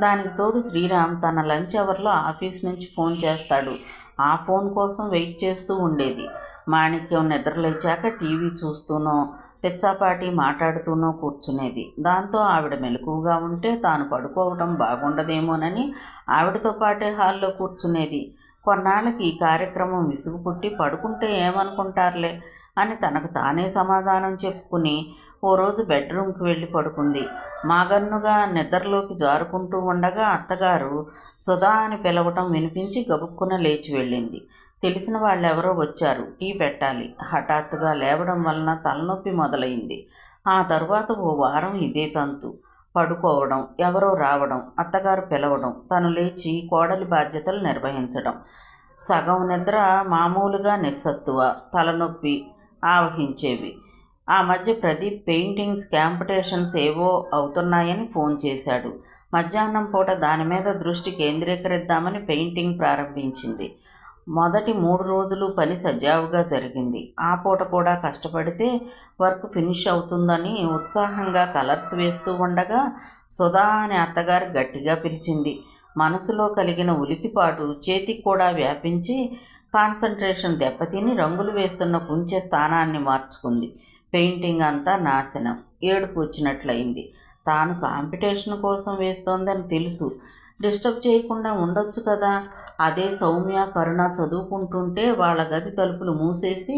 దానికి తోడు శ్రీరామ్ తన లంచ్ అవర్లో ఆఫీస్ నుంచి ఫోన్ చేస్తాడు. ఆ ఫోన్ కోసం వెయిట్ చేస్తూ ఉండేది. మాణిక్యం నిద్రలేచాక టీవీ చూస్తూనో పిచ్చాపాటి మాట్లాడుతూనో కూర్చునేది. దాంతో ఆవిడ మెలకువగా ఉంటే తాను పడుకోవడం బాగుండదేమోనని ఆవిడతో పాటే హాల్లో కూర్చునేది. కొన్నాళ్ళకి ఈ కార్యక్రమం విసుగు పుట్టి పడుకుంటే ఏమనుకుంటారులే అని తనకు తానే సమాధానం చెప్పుకుని ఓ రోజు బెడ్రూమ్కి వెళ్ళి పడుకుంది. మాగన్నుగా నిద్రలోకి జారుకుంటూ ఉండగా అత్తగారు సుధా అని పిలవటం వినిపించి గబుక్కున లేచి వెళ్ళింది. తెలిసిన వాళ్ళెవరో వచ్చారు, టీ పెట్టాలి. హఠాత్తుగా లేవడం వలన తలనొప్పి మొదలైంది. ఆ తరువాత ఓ వారం ఇదే తంతు. పడుకోవడం, ఎవరో రావడం, అత్తగారు పిలవడం, తను లేచి కోడలి బాధ్యతలు నిర్వహించడం. సగం నిద్ర మామూలుగా నిస్సత్తువ, తలనొప్పి ఆవహించేవి. ఆ మధ్య ప్రదీప్ పెయింటింగ్స్ కాంపిటీషన్స్ ఏవో అవుతున్నాయని ఫోన్ చేశాడు. మధ్యాహ్నం పూట దాని మీద దృష్టి కేంద్రీకరిద్దామని పెయింటింగ్ ప్రారంభించింది. మొదటి 3 రోజులు పని సజావుగా జరిగింది. ఆ పూట కూడా కష్టపడితే వర్క్ ఫినిష్ అవుతుందని ఉత్సాహంగా కలర్స్ వేస్తూ ఉండగా సుధా అని అత్తగారు గట్టిగా పిలిచింది. మనసులో కలిగిన ఉలికిపాటు చేతికి కూడా వ్యాపించి కాన్సంట్రేషన్ దెబ్బతిని రంగులు వేస్తున్న కుంచె స్థానాన్ని మార్చుకుంది. పెయింటింగ్ అంతా నాశనం. ఏడుపు వచ్చినట్లయింది. తాను కాంపిటీషన్ కోసం వేస్తోందని తెలుసు, డిస్టర్బ్ చేయకుండా ఉండొచ్చు కదా. అదే సౌమ్య కరుణ చదువుకుంటుంటే వాళ్ళ గది తలుపులు మూసేసి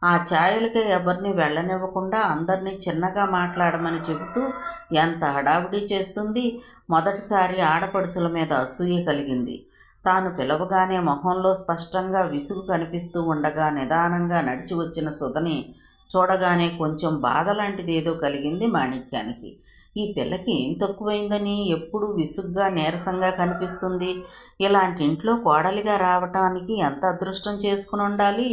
ఆ ఛాయలకే ఎవరిని వెళ్ళనివ్వకుండా అందరినీ చిన్నగా మాట్లాడమని చెబుతూ ఎంత హడావుడి చేస్తుంది. మొదటిసారి ఆడపడుచుల మీద అసూయ కలిగింది. తాను పిలవగానే మొహంలో స్పష్టంగా విసుగు కనిపిస్తూ ఉండగా నిదానంగా నడిచి వచ్చిన సుధని చూడగానే కొంచెం బాధ లాంటిదేదో కలిగింది మాణిక్యానికి. ఈ పిల్లకి ఏం తక్కువైందని ఎప్పుడూ విసుగ్గా నీరసంగా కనిపిస్తుంది. ఇలాంటి ఇంట్లో కోడలిగా రావటానికి ఎంత అదృష్టం చేసుకుని ఉండాలి.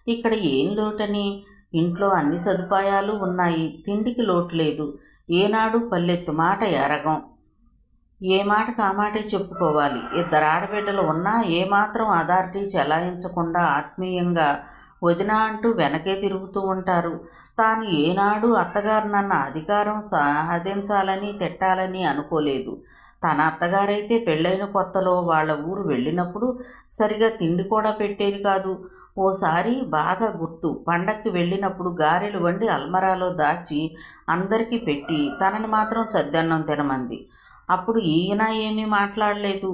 ఇక్కడ ఏం లోటని? ఇంట్లో అన్ని సదుపాయాలు ఉన్నాయి, తిండికి లోటు లేదు. ఏనాడు పల్లెత్తు మాట ఎరగం. ఏ మాటకు ఆ మాటే చెప్పుకోవాలి. 2 ఆడబిడ్డలు ఉన్నా ఏమాత్రం అథారిటీ చెలాయించకుండా ఆత్మీయంగా వదిన అంటూ వెనకే తిరుగుతూ ఉంటారు. తాను ఏనాడు అత్తగారు నన్న అధికారం సాధించాలని తిట్టాలని అనుకోలేదు. తన అత్తగారైతే పెళ్ళైన కొత్తలో వాళ్ళ ఊరు వెళ్ళినప్పుడు సరిగా తిండి కూడా పెట్టేది కాదు. ఓసారి బాగా గుర్తు, పండక్కి వెళ్ళినప్పుడు గారెలు వండి అల్మరాలో దాచి అందరికీ పెట్టి తనని మాత్రం చద్దన్నం తినమంది. అప్పుడు ఈయన ఏమీ మాట్లాడలేదు.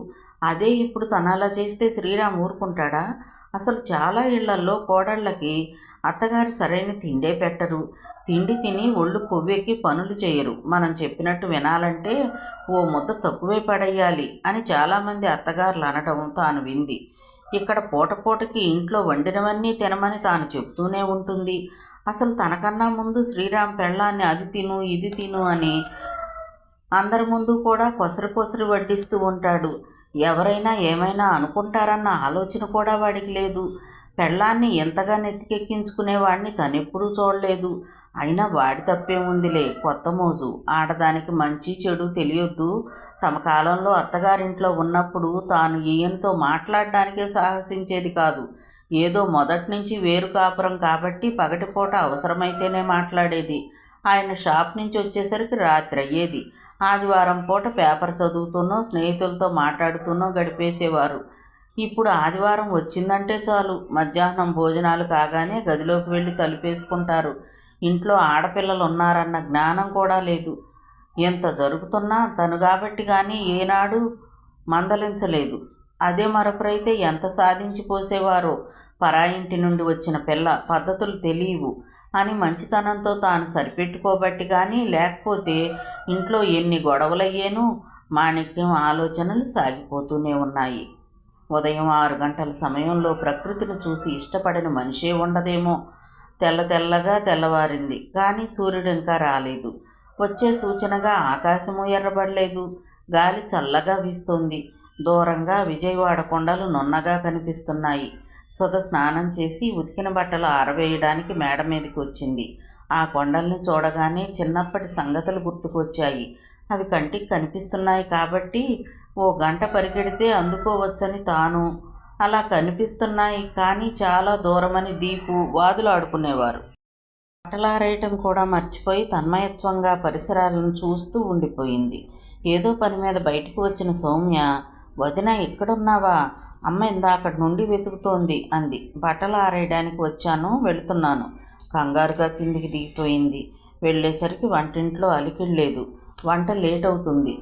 అదే ఇప్పుడు తను అలా చేస్తే శ్రీరామ్ ఊరుకుంటాడా? అసలు చాలా ఇళ్లల్లో కోడళ్ళకి అత్తగారు సరైన తిండే పెట్టరు. తిండి తిని ఒళ్ళు కొవ్వెక్కి పనులు చేయరు. మనం చెప్పినట్టు వినాలంటే ఓ ముద్ద తక్కువే పడేయాలి అని చాలామంది అత్తగారులు అనటం తాను వింది. ఇక్కడ పూటకి ఇంట్లో వండినవన్నీ తినమని తాను చెప్తూనే ఉంటుంది. అసలు తనకన్నా ముందు శ్రీరామ్ పెళ్ళాన్ని అది తిను ఇది తిను అని అందరి ముందు కూడా కొసరి వడ్డిస్తూ ఉంటాడు. ఎవరైనా ఏమైనా అనుకుంటారన్న ఆలోచన కూడా వాడికి లేదు. పెళ్ళాన్ని ఎంతగా నెత్తికెక్కించుకునేవాడిని తనెప్పుడూ చూడలేదు. అయినా వాడి తప్పేముందిలే, కొత్త మోజు. ఆడదానికి మంచి చెడు తెలియొద్దు. తమ కాలంలో అత్తగారింట్లో ఉన్నప్పుడు తాను ఈయనతో మాట్లాడడానికే సాహసించేది కాదు. ఏదో మొదటి నుంచి వేరు కాపురం కాబట్టి పగటిపూట అవసరమైతేనే మాట్లాడేది. ఆయన షాప్ నుంచి వచ్చేసరికి రాత్రి అయ్యేది. ఆదివారం పూట పేపర్ చదువుతూనో స్నేహితులతో మాట్లాడుతూనో గడిపేసేవారు. ఇప్పుడు ఆదివారం వచ్చిందంటే చాలు, మధ్యాహ్నం భోజనాలు కాగానే గదిలోకి వెళ్ళి తలుపేసుకుంటారు. ఇంట్లో ఆడపిల్లలు ఉన్నారన్న జ్ఞానం కూడా లేదు. ఎంత జరుగుతున్నా తను కాబట్టి కానీ ఏనాడు మందలించలేదు. అదే మరొకరైతే ఎంత సాధించి పోసేవారో. పరాయింటి నుండి వచ్చిన పిల్ల, పద్ధతులు తెలియవు అని మంచితనంతో తాను సరిపెట్టుకోబట్టి కానీ, లేకపోతే ఇంట్లో ఎన్ని గొడవలయ్యేనో. మాణిక్యం ఆలోచనలు సాగిపోతూనే ఉన్నాయి. ఉదయం 6 గంటల సమయంలో ప్రకృతిని చూసి ఇష్టపడిన మనిషే ఉండదేమో. తెల్లగా తెల్లవారింది, కానీ సూర్యుడు ఇంకా రాలేదు. వచ్చే సూచనగా ఆకాశము ఎర్రబడలేదు. గాలి చల్లగా వీస్తోంది. దూరంగా విజయవాడ కొండలు నున్నగా కనిపిస్తున్నాయి. సుధ స్నానం చేసి ఉతికిన బట్టలు ఆరవేయడానికి మేడ మీదకి వచ్చింది. ఆ కొండల్ని చూడగానే చిన్నప్పటి సంగతులు గుర్తుకొచ్చాయి. అవి కంటికి కనిపిస్తున్నాయి కాబట్టి ఓ గంట పరిగెడితే అందుకోవచ్చని తాను. అలా కనిపిస్తున్నాయి కానీ చాలా దూరమని దీపు వాదులాడుకునేవారు. బట్టలారేయటం కూడా మర్చిపోయి తన్మయత్వంగా పరిసరాలను చూస్తూ ఉండిపోయింది. ఏదో పని మీద బయటకు వచ్చిన సౌమ్య, వదిన ఇక్కడున్నావా? అమ్మ ఇందాకటి నుండి వెతుకుతోంది అంది. బట్టలు ఆరేయడానికి వచ్చాను, వెళుతున్నాను. కంగారుగా కిందికి దిగిపోయింది. వెళ్ళేసరికి వంటింట్లో అలికిళ్ళలేదు. వంట లేట్ అవుతుంది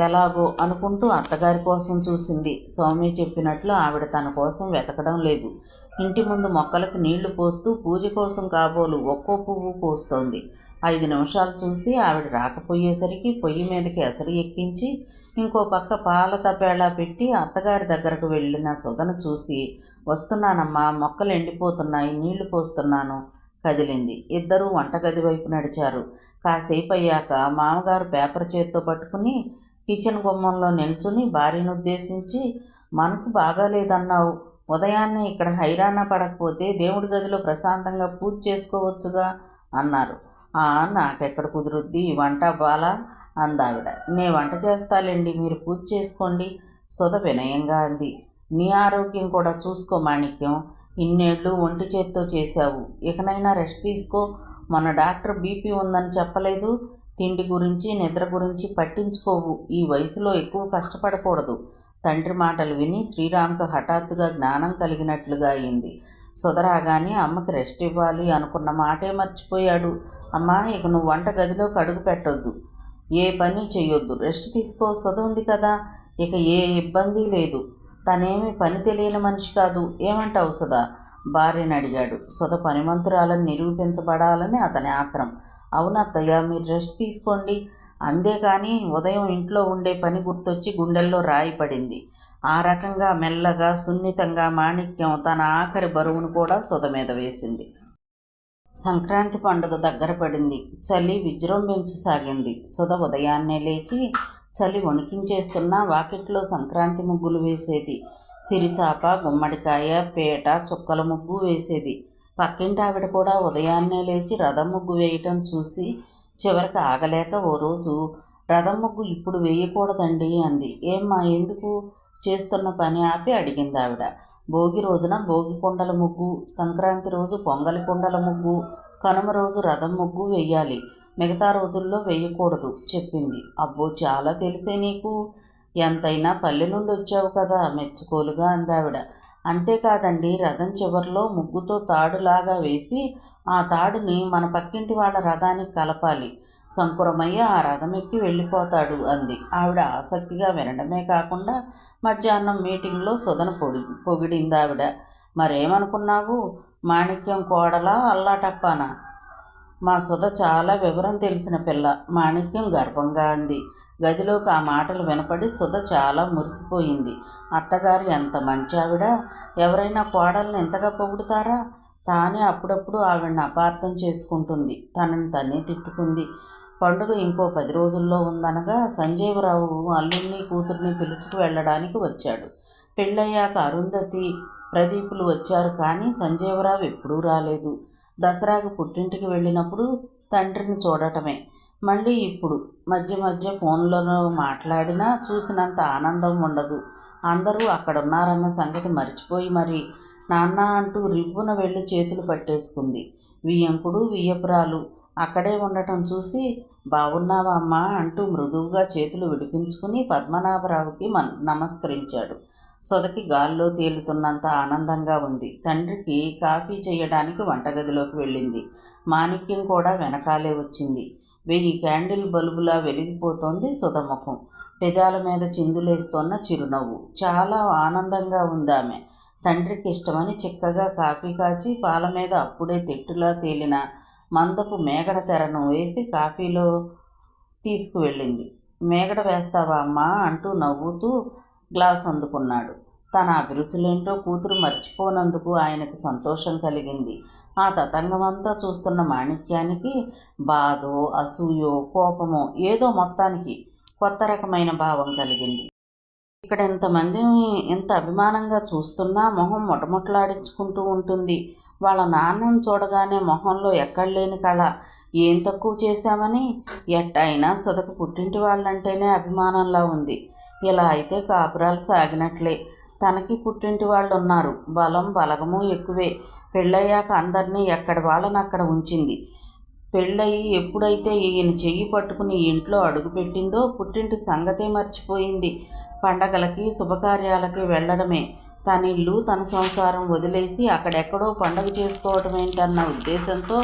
ఎలాగో అనుకుంటూ అత్తగారి కోసం చూసింది. సౌమ్య చెప్పినట్లు ఆవిడ తన కోసం వెతకడం లేదు. ఇంటి ముందు మొక్కలకు నీళ్లు పోస్తూ పూజ కోసం కాబోలు ఒక్కో పువ్వు పోస్తోంది. 5 నిమిషాలు చూసి ఆవిడ రాకపోయేసరికి పొయ్యి మీదకి ఎసరు ఎక్కించి ఇంకో పక్క పాల తపేళా పెట్టి అత్తగారి దగ్గరకు వెళ్ళిన సుధను చూసి, వస్తున్నానమ్మా, మొక్కలు ఎండిపోతున్నాయి, నీళ్లు పోస్తున్నాను కదిలింది. ఇద్దరూ వంటగది వైపు నడిచారు. కాసేపు అయ్యాక మామగారు పేపర్ చేత్తో పట్టుకుని కిచెన్ గుమ్మంలో నిల్చుని భార్యను ఉద్దేశించి, మనసు బాగాలేదన్నావు, ఉదయాన్నే ఇక్కడ హైరాణ పడకపోతే దేవుడి గదిలో ప్రశాంతంగా పూజ చేసుకోవచ్చుగా అన్నారు. నాకెక్కడ కుదురుద్ది వంట బాలా అందావిడ. నే వంట చేస్తాలేండి, మీరు పూజ చేసుకోండి సుధ వినయంగా అంది. నీ ఆరోగ్యం కూడా చూసుకో మాణిక్యం, ఇన్నేళ్ళు ఒంటి చేత్తో చేశావు, ఇకనైనా రెస్ట్ తీసుకో. మొన్న డాక్టర్ బీపీ ఉందని చెప్పలేదు? తిండి గురించి నిద్ర గురించి పట్టించుకోవు. ఈ వయసులో ఎక్కువ కష్టపడకూడదు. తండ్రి మాటలు విని శ్రీరామ్కు హఠాత్తుగా జ్ఞానం కలిగినట్లుగా అయింది. సుధ రాగానే అమ్మకి రెస్ట్ ఇవ్వాలి అనుకున్న మాటే మర్చిపోయాడు. అమ్మా, ఇక నువ్వు వంట గదిలోకి అడుగు పెట్టొద్దు, ఏ పని చెయ్యొద్దు, రెస్ట్ తీసుకో. సుధ ఉంది కదా, ఇక ఏ ఇబ్బంది లేదు. తనేమి పని తెలియని మనిషి కాదు. ఏమంటావు సుధా? భార్యని అడిగాడు. సుధ పనిమంతురాలని నిరూపించబడాలని అతని ఆత్రం. అవునత్తయ్య, మీరు రెస్ట్ తీసుకోండి అంతేకాని ఉదయం ఇంట్లో ఉండే పని గుర్తొచ్చి గుండెల్లో రాయి పడింది. ఆ రకంగా మెల్లగా సున్నితంగా మాణిక్యం తన ఆఖరి బరువును కూడా సుధ మీద వేసింది. సంక్రాంతి పండుగ దగ్గర పడింది. చలి విజృంభించసాగింది. సుధ ఉదయాన్నే లేచి చలి వణికించేస్తున్నా వాకిట్లో సంక్రాంతి ముగ్గులు వేసేది. సిరిచాప, గుమ్మడికాయ, పేట, చుక్కల ముగ్గు వేసేది. పక్కింటి ఆవిడ కూడా ఉదయాన్నే లేచి రథం ముగ్గు వేయటం చూసి చివరికి ఆగలేక ఓ రోజు, రథం ముగ్గు ఇప్పుడు వేయకూడదండి అంది. ఏమ్మా, ఎందుకు? చేస్తున్న పని ఆపి అడిగింది ఆవిడ. భోగి రోజున భోగి కుండల ముగ్గు, సంక్రాంతి రోజు పొంగలి కుండల ముగ్గు, కనుమ రోజు రథం ముగ్గు వెయ్యాలి, మిగతా రోజుల్లో వెయ్యకూడదు చెప్పింది. అబ్బో, చాలా తెలిసే నీకు. ఎంతైనా పల్లె నుండి వచ్చావు కదా, మెచ్చుకోలుగా అందావిడ. అంతేకాదండి, రథం చివరిలో ముగ్గుతో తాడులాగా వేసి ఆ తాడుని మన పక్కింటి వాళ్ళ రథానికి కలపాలి. శంకురమయ్య ఆ రథం ఎక్కి వెళ్ళిపోతాడు అంది. ఆవిడ ఆసక్తిగా వినడమే కాకుండా మధ్యాహ్నం మీటింగ్లో సుధను పొగిడిందావిడ. మరేమనుకున్నావు? మాణిక్యం కోడలా అల్లాటప్పానా? మా సుధ చాలా వివరం తెలిసిన పిల్ల, మాణిక్యం గర్వంగా అంది. గదిలోకి ఆ మాటలు వినపడి సుధ చాలా మురిసిపోయింది. అత్తగారు ఎంత మంచి ఆవిడ! ఎవరైనా కోడల్ని ఎంతగా పొగుడుతారా? తానే అప్పుడప్పుడు ఆవిడని అపార్థం చేసుకుంటుంది. తనని తనే తిట్టుకుంది. పండుగ ఇంకో 10 రోజుల్లో ఉందనగా సంజీవరావు అల్లుల్ని కూతుర్ని పిలుచుకు వెళ్ళడానికి వచ్చాడు. పెళ్ళయ్యాక అరుంధతి, ప్రదీపులు వచ్చారు, కానీ సంజీవరావు ఎప్పుడూ రాలేదు. దసరాకు పుట్టింటికి వెళ్ళినప్పుడు తండ్రిని చూడటమే. మళ్ళీ ఇప్పుడు మధ్య మధ్య ఫోన్లలో మాట్లాడినా చూసినంత ఆనందం ఉండదు. అందరూ అక్కడున్నారన్న సంగతి మర్చిపోయి మరి నాన్న అంటూ రివ్వున వెళ్ళి చేతులు పట్టేసుకుంది. వియ్యంకుడు వియ్యపురాలు అక్కడే ఉండటం చూసి బాగున్నావా అమ్మా అంటూ మృదువుగా చేతులు విడిపించుకుని పద్మనాభరావుకి నమస్కరించాడు. సొదకి గాల్లో తేలుతున్నంత ఆనందంగా ఉంది. తండ్రికి కాఫీ చేయడానికి వంటగదిలోకి వెళ్ళింది. మాణిక్యం కూడా వెనకాలే వచ్చింది. 1000 క్యాండిల్ బల్బులా వెలిగిపోతోంది సుధముఖం. పెదాల మీద చిందులేస్తోన్న చిరునవ్వు. చాలా ఆనందంగా ఉందామె. తండ్రికి ఇష్టమని చిక్కగా కాఫీ కాచి పాల మీద అప్పుడే తెట్టులా తేలిన మందపు మేగడ తెరను వేసి కాఫీలో తీసుకువెళ్ళింది. మేగడ వేస్తావా అమ్మా అంటూ నవ్వుతూ గ్లాస్ అందుకున్నాడు. తన అభిరుచులేంటో కూతురు మర్చిపోనందుకు ఆయనకు సంతోషం కలిగింది. ఆ తతంగమంతా చూస్తున్న మాణిక్యానికి బాధో, అసూయో, కోపమో ఏదో మొత్తానికి కొత్త రకమైన భావం కలిగింది. ఇక్కడ ఇంతమంది ఎంత అభిమానంగా చూస్తున్నా మొహం మొటమొట్లాడించుకుంటూ ఉంటుంది. వాళ్ళ నాన్నను చూడగానే మొహంలో ఎక్కడలేని కళ. ఏం తక్కువ చేశామని? ఎట్టయినా సుధకు పుట్టింటి వాళ్ళంటేనే అభిమానంలా ఉంది. ఇలా అయితే కాపురాలు సాగినట్లే. తనకి పుట్టింటి వాళ్ళు ఉన్నారు, బలం బలగము ఎక్కువే. పెళ్ళయ్యాక అందరినీ ఎక్కడి వాళ్ళని అక్కడ ఉంచింది. పెళ్ళయి ఎప్పుడైతే ఈయన చెయ్యి పట్టుకుని ఇంట్లో అడుగుపెట్టిందో పుట్టింటి సంగతే మర్చిపోయింది. పండగలకి శుభకార్యాలకి వెళ్ళడమే. తన ఇల్లు తన సంసారం వదిలేసి అక్కడెక్కడో పండగ చేసుకోవటం ఏంటన్న ఉద్దేశంతో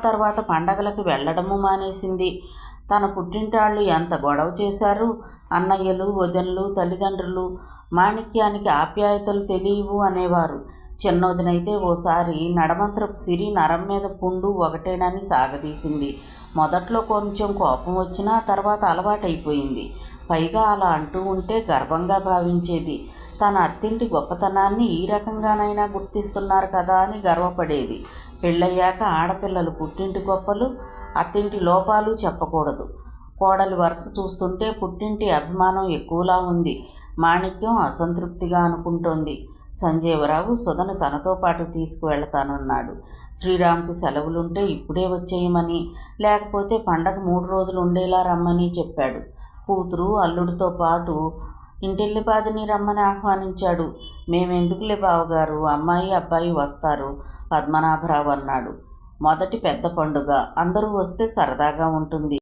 తర్వాత పండగలకి వెళ్ళడము మానేసింది. తన పుట్టింటాళ్ళు ఎంత గొడవ చేశారు. అన్నయ్యలు, వదినలు, తల్లిదండ్రులు మాణిక్యానికి ఆప్యాయతలు తెలియవు అనేవారు. చిన్నోదినైతే ఓసారి నడమంత్రపు సిరి నరం మీద పుండు ఒకటేనని సాగదీసింది. మొదట్లో కొంచెం కోపం వచ్చినా తర్వాత అలవాటైపోయింది. పైగా అలా అంటూ ఉంటే గర్వంగా భావించేది. తన అత్తింటి గొప్పతనాన్ని ఈ రకంగానైనా గుర్తిస్తున్నారు కదా అని గర్వపడేది. పెళ్ళయ్యాక ఆడపిల్లలు పుట్టింటి గొప్పలు, అత్తింటి లోపాలు చెప్పకూడదు. కోడలి వరుస చూస్తుంటే పుట్టింటి అభిమానం ఎక్కువలా ఉంది. మాణిక్యం అసంతృప్తిగా అనుకుంటోంది. సంజీవరావు సుధను తనతో పాటు తీసుకువెళతానన్నాడు. శ్రీరామ్కి సెలవులుంటే ఇప్పుడే వచ్చేయమని, లేకపోతే పండగ 3 రోజులు ఉండేలా రమ్మని చెప్పాడు. కూతురు అల్లుడితో పాటు ఇంటిల్లిపాదిని రమ్మని ఆహ్వానించాడు. మేమెందుకులే బావగారు, అమ్మాయి అబ్బాయి వస్తారు పద్మనాభరావు అన్నాడు. మొదటి పెద్ద పండుగ, అందరూ వస్తే సరదాగా ఉంటుంది.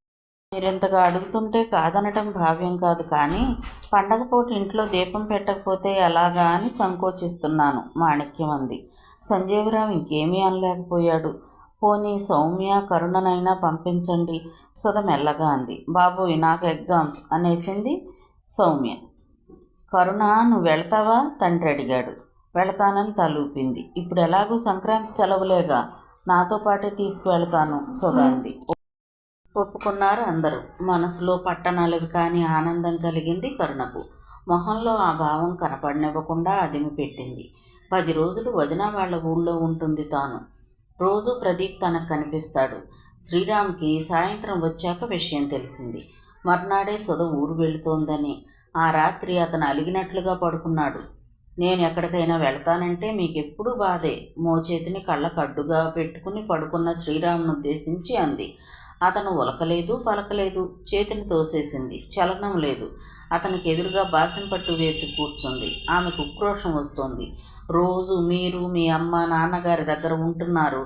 మీరింతగా అడుగుతుంటే కాదనటం భావ్యం కాదు, కానీ పండగ పూట ఇంట్లో దీపం పెట్టకపోతే ఎలాగా అని సంకోచిస్తున్నాను మాణిక్యం అంది. సంజీవరావు ఇంకేమీ అనలేకపోయాడు. పోనీ సౌమ్య, కరుణనైనా పంపించండి సుధ మెల్లగా అంది. బాబోయ్, నాకు ఎగ్జామ్స్ అనేసింది సౌమ్య. కరుణ, నువ్వు వెళతావా? తండ్రి అడిగాడు. వెళతానని తలూపింది. ఇప్పుడు ఎలాగూ సంక్రాంతి సెలవులేగా, నాతో పాటే తీసుకువెళతాను సుధ అంది. ఒప్పుకున్నారు అందరూ. మనసులో పట్టనలవి కాని ఆనందం కలిగింది కరుణకు. మొహంలో ఆ భావం కనపడనివ్వకుండా అదిమి పెట్టింది. 10 రోజులు వదిన వాళ్ళ ఊళ్ళో ఉంటుంది తాను. రోజు ప్రదీప్ తనకు కనిపిస్తాడు. శ్రీరామ్కి సాయంత్రం వచ్చాక విషయం తెలిసింది. మర్నాడే సుధ ఊరు వెళుతోందని. ఆ రాత్రి అతను అలిగినట్లుగా పడుకున్నాడు. నేను ఎక్కడికైనా వెళతానంటే మీకెప్పుడు బాధే, మోచేతిని కళ్ళకు అడ్డుగా పెట్టుకుని పడుకున్న శ్రీరామ్ను ఉద్దేశించి అంది. అతను ఉలకలేదు, పలకలేదు. చేతిని తోసేసింది. చలనం లేదు. అతనికి ఎదురుగా బాసిం పట్టు వేసి కూర్చుంది. ఆమెకు ఉక్రోషం వస్తోంది. రోజు మీరు మీ అమ్మ నాన్నగారి దగ్గర ఉంటున్నారు,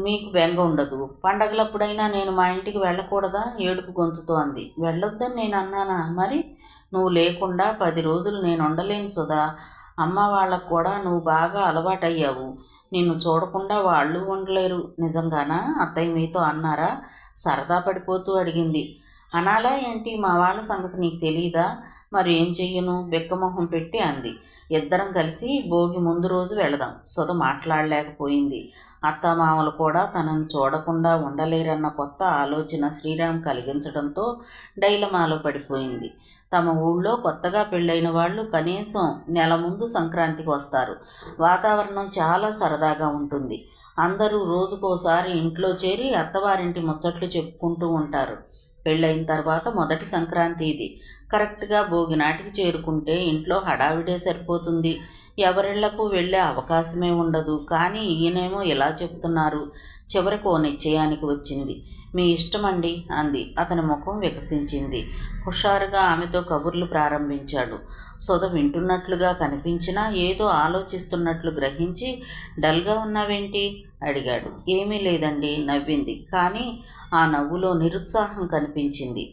మీకు బెంగ ఉండదు. పండగలప్పుడైనా నేను మా ఇంటికి వెళ్ళకూడదా? ఏడుపు గొంతుతో అంది. వెళ్ళొద్దని నేను అన్నానా? మరి నువ్వు లేకుండా 10 రోజులు నేను ఉండలేను సుధా. అమ్మ వాళ్ళకు కూడా నువ్వు బాగా అలవాటయ్యావు. నిన్ను చూడకుండా వాళ్ళు ఉండలేరు. నిజంగానా? అత్తయ్య మీతో అన్నారా? సరదా పడిపోతూ అడిగింది. అనాలా ఏంటి? మా వాళ్ళ సంగతి నీకు తెలీదా? మరి ఏం చెయ్యను? బెక్కమొహం పెట్టి అంది. ఇద్దరం కలిసి భోగి ముందు రోజు వెళదాం. సుధ మాట్లాడలేకపోయింది. అత్తమామలు కూడా తనను చూడకుండా ఉండలేరన్న కొత్త ఆలోచన శ్రీరామ్ కలిగించడంతో డైలమాలో పడిపోయింది. తమ ఊళ్ళో కొత్తగా పెళ్ళైన వాళ్ళు కనీసం నెల ముందు సంక్రాంతికి వస్తారు. వాతావరణం చాలా సరదాగా ఉంటుంది. అందరూ రోజుకోసారి ఇంట్లో చేరి అత్తవారింటి ముచ్చట్లు చెప్పుకుంటూ ఉంటారు. పెళ్ళైన తర్వాత మొదటి సంక్రాంతి ఇది. కరెక్ట్గా భోగి నాటికి చేరుకుంటే ఇంట్లో హడావిడే సరిపోతుంది. ఎవరిళ్లకు వెళ్ళే అవకాశమే ఉండదు. కానీ ఈయనేమో ఇలా చెప్తున్నారు. చివరికి ఓ నిశ్చయానికి వచ్చింది. మీ ఇష్టమండి అంది. అతని ముఖం వికసించింది. హుషారుగా ఆమెతో కబుర్లు ప్రారంభించాడు. సుధ వింటున్నట్లుగా కనిపించినా ఏదో ఆలోచిస్తున్నట్లు గ్రహించి డల్గా ఉన్నావేంటి అడిగాడు. ఏమీ లేదండి నవ్వింది. కానీ ఆ నవ్వులో నిరుత్సాహం కనిపించింది.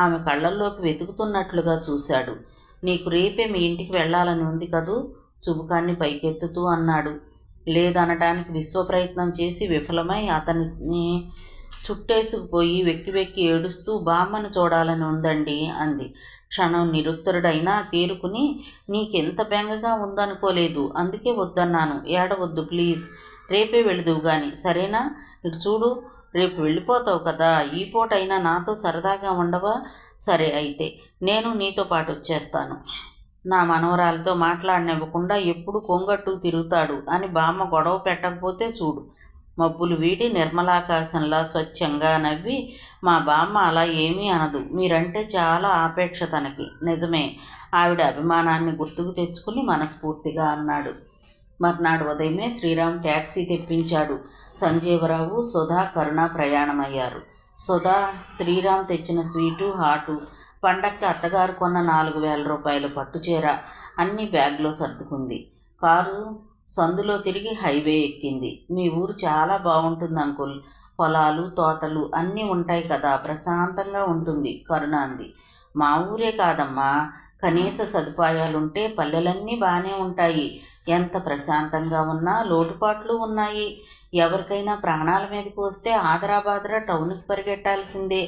ఆమె కళ్ళల్లోకి వెతుకుతున్నట్లుగా చూశాడు. నీకు రేపే మీ ఇంటికి వెళ్ళాలని ఉంది కదూ? చుబుకాన్ని పైకెత్తుతూ అన్నాడు. లేదనటానికి విశ్వప్రయత్నం చేసి విఫలమై అతన్ని చుట్టేసుకుపోయి వెక్కి వెక్కి ఏడుస్తూ బామ్మను చూడాలని ఉందండి అంది. క్షణం నిరుత్తరుడైనా తేరుకుని, నీకెంత బెంగగా ఉందనుకోలేదు, అందుకే వద్దన్నాను. ఏడవద్దు ప్లీజ్. రేపే వెళుదువు గాని, సరేనా? ఇటు చూడు, రేపు వెళ్ళిపోతావు కదా, ఈ పూటైనా నాతో సరదాగా ఉండవా? సరే అయితే నేను నీతో పాటు వచ్చేస్తాను. నా మనవరాలతో మాట్లాడనివ్వకుండా ఎప్పుడు కొంగట్టు తిరుగుతాడు అని బామ్మ గొడవ పెట్టకపోతే చూడు. మబ్బులు వీడి నిర్మలాకాశంలా స్వచ్ఛంగా నవ్వి, మా బామ్మ అలా ఏమీ అనదు. మీరంటే చాలా ఆపేక్ష తనకి. నిజమే. ఆవిడ అభిమానాన్ని గుర్తుకు తెచ్చుకుని మనస్ఫూర్తిగా అన్నాడు. మర్నాడు ఉదయమే శ్రీరామ్ ట్యాక్సీ తెప్పించాడు. సంజీవరావు, సుధా, కరుణ ప్రయాణమయ్యారు. సుధా శ్రీరామ్ తెచ్చిన స్వీటు, హాటు, పండక్కి అత్తగారు కొన్న 4000 రూపాయల పట్టుచీర అన్నీ బ్యాగ్లో సర్దుకుంది. కారు సందులో తిరిగి హైవే ఎక్కింది. మీ ఊరు చాలా బాగుంటుంది అంకుల్. పొలాలు, తోటలు అన్నీ ఉంటాయి కదా, ప్రశాంతంగా ఉంటుంది కరుణ అంది. మా ఊరే కాదమ్మా, కనీస సదుపాయాలుంటే పల్లెలన్నీ బాగానే ఉంటాయి. ఎంత ప్రశాంతంగా ఉన్నా లోటుపాట్లు ఉన్నాయి. ఎవరికైనా ప్రాణాల మీదకి వస్తే ఆదరాబాదరా టౌన్కి పరిగెట్టాల్సిందే.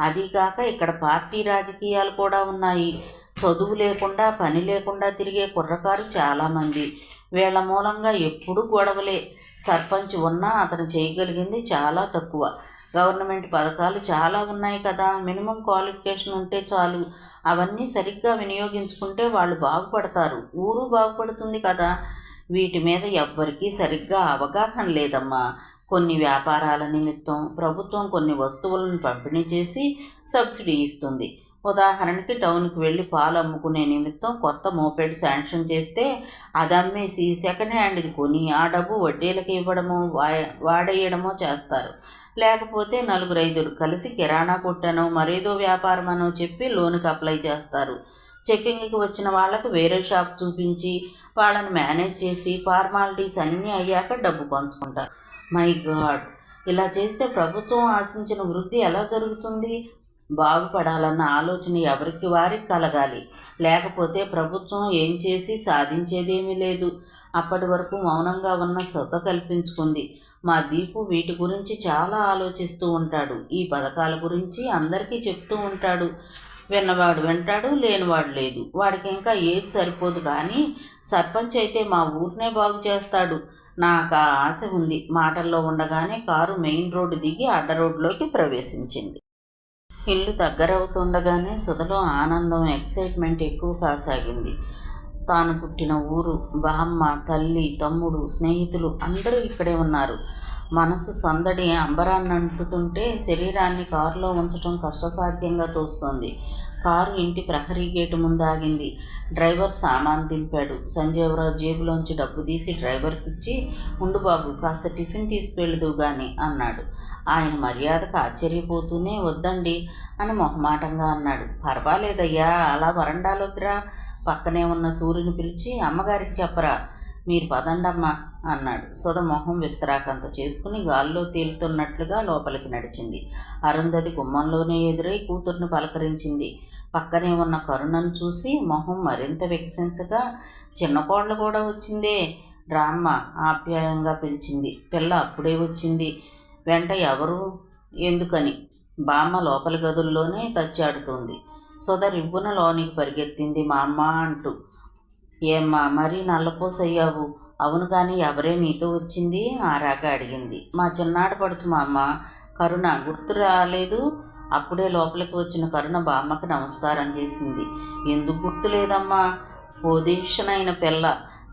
అదీగాక ఇక్కడ పార్టీ రాజకీయాలు కూడా ఉన్నాయి. చదువు లేకుండా పని లేకుండా తిరిగే కుర్రకారు చాలామంది. వీళ్ళ మూలంగా ఎప్పుడూ గొడవలే. సర్పంచ్ ఉన్నా అతను చేయగలిగింది చాలా తక్కువ. గవర్నమెంట్ పథకాలు చాలా ఉన్నాయి కదా, మినిమం క్వాలిఫికేషన్ ఉంటే చాలు. అవన్నీ సరిగ్గా వినియోగించుకుంటే వాళ్ళు బాగుపడతారు, ఊరు బాగుపడుతుంది కదా. వీటి మీద ఎవ్వరికీ సరిగ్గా అవగాహన లేదమ్మా. కొన్ని వ్యాపారాల నిమిత్తం ప్రభుత్వం కొన్ని వస్తువులను పంపిణీ చేసి సబ్సిడీ ఇస్తుంది. ఉదాహరణకి టౌన్కి వెళ్ళి పాలు అమ్ముకునే నిమిత్తం కొత్త మోపెడ్ శాంక్షన్ చేస్తే అది అమ్మేసి సెకండ్ హ్యాండ్ది కొని ఆ డబ్బు వడ్డీలకు ఇవ్వడమో వాడేయడమో చేస్తారు. లేకపోతే 4-5 కలిసి కిరాణా కొట్టనో మరేదో వ్యాపారమనో చెప్పి లోనుకి అప్లై చేస్తారు. చెక్కింగ్కి వచ్చిన వాళ్ళకు వేరే షాప్ చూపించి వాళ్ళని మేనేజ్ చేసి ఫార్మాలిటీస్ అన్నీ అయ్యాక డబ్బు పంచుకుంటారు. మై గాడ్, ఇలా చేస్తే ప్రభుత్వం ఆశించిన వృద్ధి ఎలా జరుగుతుంది? బాగుపడాలన్న ఆలోచన ఎవరికి వారికి కలగాలి. లేకపోతే ప్రభుత్వం ఏం చేసి సాధించేదేమీ లేదు. అప్పటి వరకు మౌనంగా ఉన్న సొత కల్పించుకుంది. మా దీపు వీటి గురించి చాలా ఆలోచిస్తూ ఉంటాడు. ఈ పథకాల గురించి అందరికీ చెప్తూ ఉంటాడు. విన్నవాడు వింటాడు, లేనివాడు లేదు. వాడికి ఇంకా ఏది సరిపోదు. కానీ సర్పంచ్ అయితే మా ఊరినే బాగు చేస్తాడు. నాకు ఆ ఆశ ఉంది. మాటల్లో ఉండగానే కారు మెయిన్ రోడ్డు దిగి అడ్డ రోడ్లోకి ప్రవేశించింది. ఇల్లు దగ్గరవుతుండగానే సుధలో ఆనందం, ఎక్సైట్మెంట్ ఎక్కువ కాసాగింది. తాను పుట్టిన ఊరు, బామ్మ, తల్లి, తమ్ముడు, స్నేహితులు అందరూ ఇక్కడే ఉన్నారు. మనసు సందడి అంబరాన్ని అంటుతుంటే శరీరాన్ని కారులో ఉంచటం కష్టసాధ్యంగా తోస్తోంది. కారు ఇంటి ప్రహరీ గేటు ముందు ఆగింది. డ్రైవర్ సామాన్ దింపాడు. సంజీవరావు జేబులోంచి డబ్బు తీసి డ్రైవర్కిచ్చి, ఉండు బాబు, కాస్త టిఫిన్ తీసుకువెళుదువు గాని అన్నాడు. ఆయన మర్యాదకు ఆశ్చర్యపోతూనే వద్దండి అని మొహమాటంగా అన్నాడు. పర్వాలేదయ్యా, అలా వరండాలోకి రా, పక్కనే ఉన్న సూర్యుని పిలిచి అమ్మగారికి చెప్పరా, మీరు పదండమ్మా అన్నాడు. సుధ మొహం విస్తరాకంత చేసుకుని గాల్లో తేలుతున్నట్లుగా లోపలికి నడిచింది. అరుంధతి గుమ్మంలోనే ఎదురై కూతుర్ని పలకరించింది. పక్కనే ఉన్న కరుణను చూసి మొహం మరింత వికసించగా, చిన్న కోడలు కూడా వచ్చిందే, రామ్మ ఆప్యాయంగా పిలిచింది. పిల్ల అప్పుడే వచ్చింది. వెంట ఎవరు, ఎందుకని? బామ్మ లోపలి గదుల్లోనే తచ్చాడుతోంది. సుధ రివ్వున లోనికి పరిగెత్తింది. మా అమ్మ అంటూ. ఏమ్మా మరీ నల్లపోసయ్యావు? అవును కానీ ఎవరే నీతో వచ్చింది ఆరాగా అడిగింది. మా చిన్నాడు పడుచు మా అమ్మ. కరుణ గుర్తు రాలేదు? అప్పుడే లోపలికి వచ్చిన కరుణ బామ్మకి నమస్కారం చేసింది. ఎందుకు గుర్తు లేదమ్మా? పొజిషనైన పిల్ల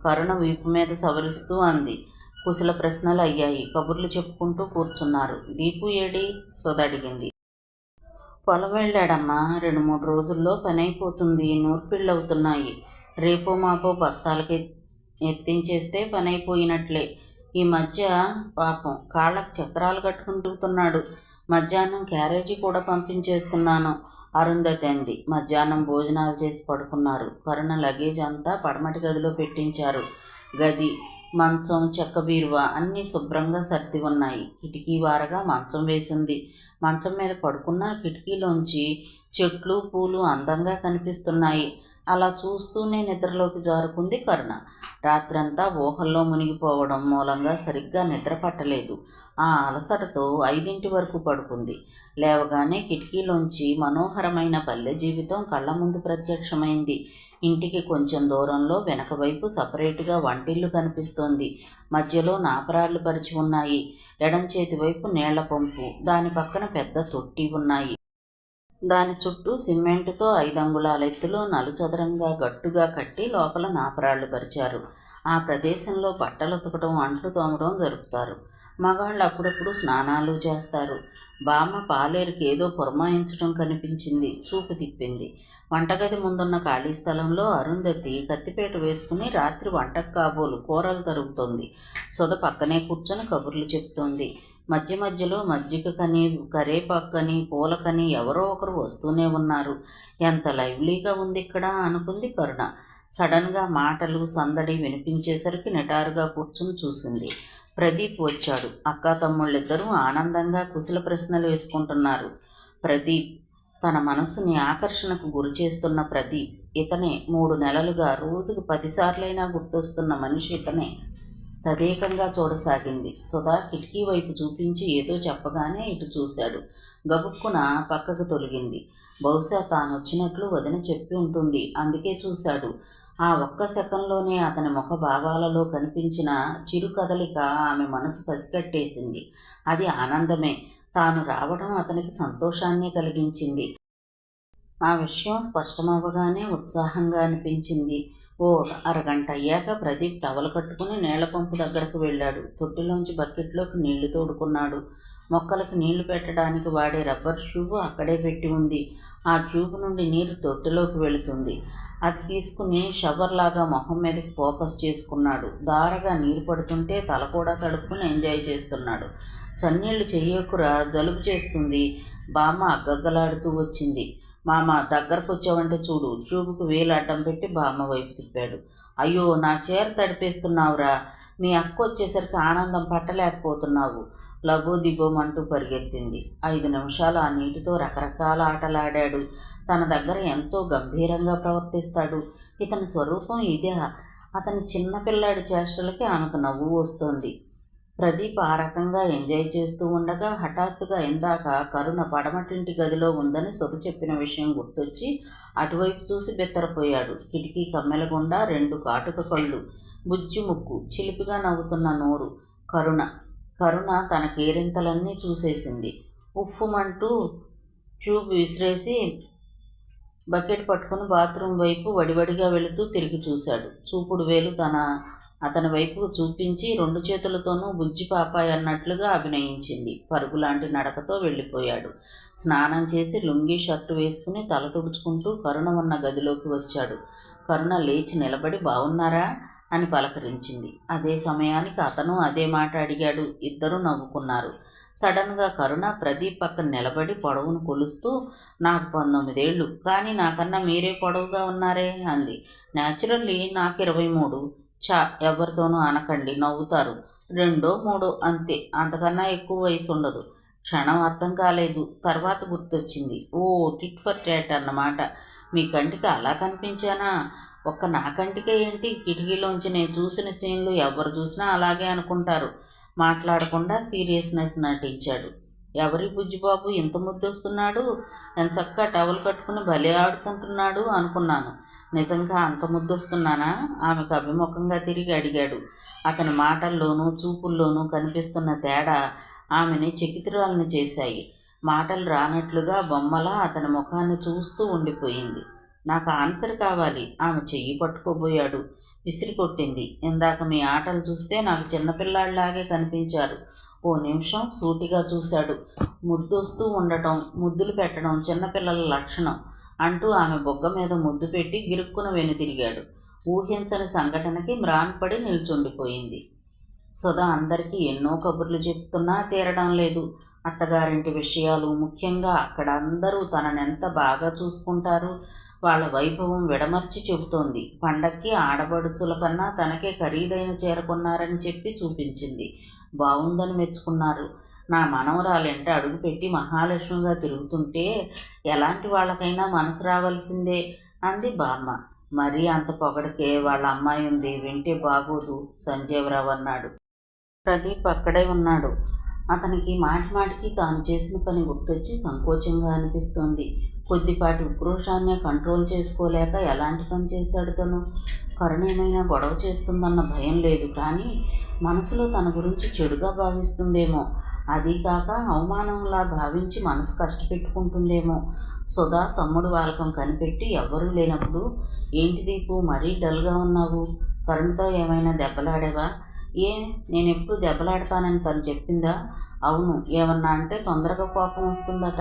కరుణ వీపు మీద సవరిస్తూ అంది. కుశల ప్రశ్నలు అయ్యాయి. కబుర్లు చెప్పుకుంటూ కూర్చున్నారు. దీపు ఏడి? సుధ అడిగింది. పొలం వెళ్ళాడమ్మా. 2-3 రోజుల్లో పని అయిపోతుంది. నూర్పిళ్ళవుతున్నాయి. రేపో మాపో బస్తాలకి ఎత్తించేస్తే పని అయిపోయినట్లే. ఈ మధ్య పాపం కాళ్ళకు చక్రాలు కట్టుకుని తిరుగుతున్నాడు. మధ్యాహ్నం క్యారేజీ కూడా పంపించేస్తున్నాను అరుంధతి అంది. మధ్యాహ్నం భోజనాలు చేసి పడుకున్నారు. కరుణ లగేజ్ అంతా పడమటి గదిలో పెట్టించారు. గది, మంచం, చెక్క బీరువా అన్నీ శుభ్రంగా సర్ది ఉన్నాయి. కిటికీ వారగా మంచం వేసింది. మంచం మీద పడుకున్న కిటికీలోంచి చెట్లు, పూలు అందంగా కనిపిస్తున్నాయి. అలా చూస్తూనే నిద్రలోకి జారుకుంది కరుణ. రాత్రంతా ఊహల్లో మునిగిపోవడం మూలంగా సరిగ్గా నిద్ర పట్టలేదు. ఆ అలసటతో 5 వరకు పడుకుంది. లేవగానే కిటికీలోంచి మనోహరమైన పల్లె జీవితం కళ్ళ ముందు ప్రత్యక్షమైంది. ఇంటికి కొంచెం దూరంలో వెనకవైపు సపరేటుగా వంటిల్లు కనిపిస్తోంది. మధ్యలో నాపరాళ్లు పరిచి ఉన్నాయి. ఎడం చేతి వైపు నీళ్ల పంపు, దాని పక్కన పెద్ద తొట్టి ఉన్నాయి. దాని చుట్టూ సిమెంటుతో 5 అంగుళాల ఎత్తులో నలుచదరంగా గట్టుగా కట్టి లోపల నాపరాళ్లు పరిచారు. ఆ ప్రదేశంలో బట్టలు ఉతకడం, అంట్లు తోమడం జరుపుతారు. మగాళ్ళు అప్పుడప్పుడు స్నానాలు చేస్తారు. బామ్మ పాలేరుకి ఏదో పురమాయించడం కనిపించింది. చూపు తిప్పింది. వంటగది ముందున్న ఖాళీ స్థలంలో అరుంధతి కత్తిపేట వేసుకుని రాత్రి వంటకు కాబోలు కూరలు తరుగుతోంది. సుధ పక్కనే కూర్చొని కబుర్లు చెప్తోంది. మధ్య మధ్యలో మజ్జిగకని, కరేపాకని, పూలకని ఎవరో ఒకరు వస్తూనే ఉన్నారు. ఎంత లైవ్లీగా ఉంది ఇక్కడ అనుకుంది కరుణ. సడన్గా మాటలు, సందడి వినిపించేసరికి నిటారుగా కూర్చుని చూసింది. ప్రదీప్ వచ్చాడు. అక్కా తమ్ముళ్ళిద్దరూ ఆనందంగా కుశల ప్రశ్నలు వేసుకుంటున్నారు. ప్రదీప్, తన మనసుని ఆకర్షణకు గురి చేస్తున్న ప్రదీప్. ఇతనే 3 నెలలుగా రోజుకు 10 సార్లైనా గుర్తొస్తున్న మనిషి ఇతనే. తదేకంగా చూడసాగింది. సుధా కిటికీ వైపు చూపించి ఏదో చెప్పగానే ఇటు చూశాడు. గబుక్కున పక్కకు తొలగింది. బహుశా తానొచ్చినట్లు వదిన చెప్పి ఉంటుంది, అందుకే చూశాడు. ఆ ఒక్క సెకండ్లోనే అతని ముఖ భావాలలో కనిపించిన చిరు కదలిక ఆమె మనసు పసికట్టేసింది. అది ఆనందమే. తాను రావడం అతనికి సంతోషాన్ని కలిగించింది. ఆ విషయం స్పష్టమవ్వగానే ఉత్సాహంగా అనిపించింది. ఓ అరగంట అయ్యాక ప్రదీప్ టవల్ కట్టుకుని నీళ్ల పంపు దగ్గరకు వెళ్ళాడు. తొట్టిలోంచి బకెట్లోకి నీళ్లు తోడుకున్నాడు. మొక్కలకు నీళ్లు పెట్టడానికి వాడే రబ్బర్ ట్యూబు అక్కడే పెట్టి ఉంది. ఆ ట్యూబ్ నుండి నీరు తొట్టిలోకి వెళుతుంది. అది తీసుకుని షవర్లాగా మొహం మీదకి ఫోకస్ చేసుకున్నాడు. దారగా నీరు పడుతుంటే తల కూడా తడుపుకుని ఎంజాయ్ చేస్తున్నాడు. చన్నీళ్లు చెయ్యకురా, జలుబు చేస్తుంది. బామ్మ అగ్గగ్గలాడుతూ వచ్చింది. మామ దగ్గరకు వచ్చావంటే చూడు. ట్యూబుకు వేలు అడ్డం పెట్టి బామ్మ వైపు తిప్పాడు. అయ్యో, నా చీర తడిపేస్తున్నావురా. మీ అక్క వచ్చేసరికి ఆనందం పట్టలేకపోతున్నావు. లబోదిబోమంటూ పరిగెత్తింది. 5 నిమిషాలు ఆ నీటితో రకరకాల ఆటలాడాడు. తన దగ్గర ఎంతో గంభీరంగా ప్రవర్తిస్తాడు. ఇతని స్వరూపం ఇదే. అతని చిన్నపిల్లాడి చేష్టలకి ఆమెకు నవ్వు వస్తోంది. ప్రదీప్ ఆ రకంగా ఎంజాయ్ చేస్తూ ఉండగా హఠాత్తుగా ఇందాక కరుణ పడమటింటి గదిలో ఉందని సుధ చెప్పిన విషయం గుర్తొచ్చి అటువైపు చూసి బెత్తరపోయాడు. కిటికీ కమ్మెల గుండా 2 కాటుక కళ్ళు, బుజ్జి ముక్కు, చిలిపిగా నవ్వుతున్న నోరు. కరుణ తన కేరింతలన్నీ చూసేసింది. ఉఫ్ఫుమంటూ ట్యూబ్ విసిరేసి బకెట్ పట్టుకుని బాత్రూమ్ వైపు వడివడిగా వెళుతూ తిరిగి చూశాడు. చూపుడు వేలు తన అతని వైపుకు చూపించి 2 చేతులతోనూ బుజ్జి పాపాయ్ అన్నట్లుగా అభినయించింది. పరుగులాంటి నడకతో వెళ్ళిపోయాడు. స్నానం చేసి లుంగీ షర్టు వేసుకుని తల తుడుచుకుంటూ కరుణ ఉన్న గదిలోకి వచ్చాడు. కరుణ లేచి నిలబడి బావున్నారా అని పలకరించింది. అదే సమయానికి అతను అదే మాట అడిగాడు. ఇద్దరూ నవ్వుకున్నారు. సడన్గా కరుణ ప్రదీప్ పక్కన నిలబడి పొడవును కొలుస్తూ, నాకు 19 ఏళ్ళు, కానీ నాకన్నా మీరే పొడవుగా ఉన్నారే అంది. న్యాచురల్లీ నాకు 23. చా, ఎవరితోనూ అనకండి, నవ్వుతారు. 2, 3 అంతే, అంతకన్నా ఎక్కువ వయసు ఉండదు. క్షణం అర్థం కాలేదు. తర్వాత గుర్తొచ్చింది. ఓ, టిట్ ఫర్ టాట్ అన్నమాట. మీ కంటికి అలా కనిపించానా? ఒక్క నా కంటికే ఏంటి, కిటికీలోంచి నేను చూసిన సీన్లు ఎవరు చూసినా అలాగే అనుకుంటారు. మాట్లాడకుండా సీరియస్నెస్ నటించాడు. ఎవరి బుజ్జిబాబు ఇంత ముద్దొస్తున్నాడు, ఎంచక్కా టవల్ కట్టుకుని భలే ఆడుకుంటున్నాడు అనుకున్నాను. నిజంగా అంత ముద్దొస్తున్నానా? ఆమెకు అభిముఖంగా తిరిగి అడిగాడు. అతని మాటల్లోనూ చూపుల్లోనూ కనిపిస్తున్న తేడా ఆమెని చకితురాల్ని చేశాయి. మాటలు రానట్లుగా బొమ్మలా అతని ముఖాన్ని చూస్తూ ఉండిపోయింది. నాకు ఆన్సర్ కావాలి. ఆమె చెయ్యి పట్టుకోబోయాడు. విసిరికొట్టింది. ఇందాక మీ ఆటలు చూస్తే నాకు చిన్నపిల్లాడిలాగే కనిపించారు. ఓ నిమిషం సూటిగా చూశాడు. ముద్దొస్తూ ఉండటం, ముద్దులు పెట్టడం చిన్నపిల్లల లక్షణం అంటూ ఆమె బొగ్గ మీద ముద్దు పెట్టి గిరుక్కున వెనుతిరిగాడు. ఊహించని సంఘటనకి మ్రాన్పడి నిల్చుండిపోయింది. సుధా అందరికీ ఎన్నో కబుర్లు చెప్తున్నా తీరడం లేదు. అత్తగారింటి విషయాలు, ముఖ్యంగా అక్కడ అందరూ తననెంత బాగా చూసుకుంటారు, వాళ్ళ వైభవం విడమర్చి చెబుతోంది. పండక్కి ఆడపడుచుల కన్నా తనకే ఖరీదైన చీర కొన్నారని చెప్పి చూపించింది. బాగుందని మెచ్చుకున్నారు. నా మనవరాలంటే అడుగుపెట్టి మహాలక్ష్మిగా తిరుగుతుంటే ఎలాంటి వాళ్ళకైనా మనసు రావాల్సిందే అంది బామ్మ. మరీ అంత పొగడకే, వాళ్ళ అమ్మాయి ఉంది, వింటే బాగోదు సంజీవరావు అన్నాడు. ప్రదీప్ అక్కడే ఉన్నాడు. అతనికి మాటిమాటికి తాను చేసిన పని గుర్తొచ్చి సంకోచంగా అనిపిస్తోంది. కొద్దిపాటి ఉక్రోషాన్నే కంట్రోల్ చేసుకోలేక ఎలాంటి పని చేశాడు తను? కరుణ ఏమైనా గొడవ చేస్తుందన్న భయం లేదు, కానీ మనసులో తన గురించి చెడుగా భావిస్తుందేమో. అదీ కాక అవమానంలా భావించి మనసు కష్టపెట్టుకుంటుందేమో. సుధా తమ్ముడు వాలకం కనిపెట్టి ఎవ్వరూ లేనప్పుడు, ఏంటి దీపు మరీ డల్గా ఉన్నావు? కరుణతో ఏమైనా దెబ్బలాడేవా? నేనెప్పుడు దెబ్బలాడతానని తను చెప్పిందా? అవును, ఏమన్నా అంటే తొందరగా కోపం వస్తుందట.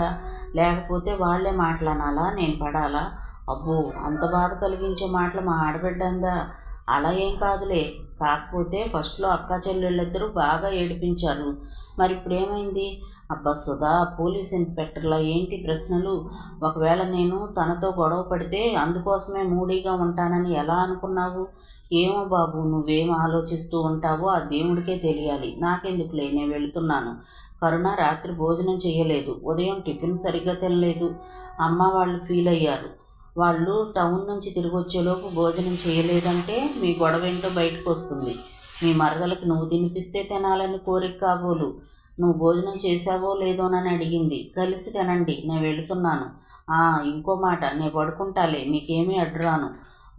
లేకపోతే వాళ్లే మాటలనాలా, నేను పడాలా? అబ్బో, అంత బాధ కలిగించే మాటలు మా ఆడబిడ్డ అందా? అలా ఏం కాదులే. కాకపోతే ఫస్ట్లో అక్కా చెల్లెళ్ళిద్దరూ బాగా ఏడిపించారు. మరి ఇప్పుడేమైంది? అబ్బా సుధా, పోలీస్ ఇన్స్పెక్టర్లా ఏంటి ప్రశ్నలు? ఒకవేళ నేను తనతో గొడవ పడితే అందుకోసమే మూడీగా ఉంటానని ఎలా అనుకున్నావు? ఏమో బాబు, నువ్వేం ఆలోచిస్తూ ఉంటావో ఆ దేవుడికే తెలియాలి. నాకెందుకులే, నేను వెళుతున్నాను. కరుణ రాత్రి భోజనం చేయలేదు, ఉదయం టిఫిన్ సరిగ్గా తినలేదు. అమ్మ వాళ్ళు ఫీల్ అయ్యారు. వాళ్ళు టౌన్ నుంచి తిరిగి వచ్చేలోపు భోజనం చేయలేదంటే మీ గొడవ ఏంటో బయటకు వస్తుంది. మీ మరదలకు నువ్వు తినిపిస్తే తినాలని కోరిక కాబోలు. నువ్వు భోజనం చేశావో లేదోనని అడిగింది. కలిసి తినండి, నేను వెళుతున్నాను. ఇంకో మాట, నేను పడుకుంటాలే, మీకేమీ అడ్డురాను.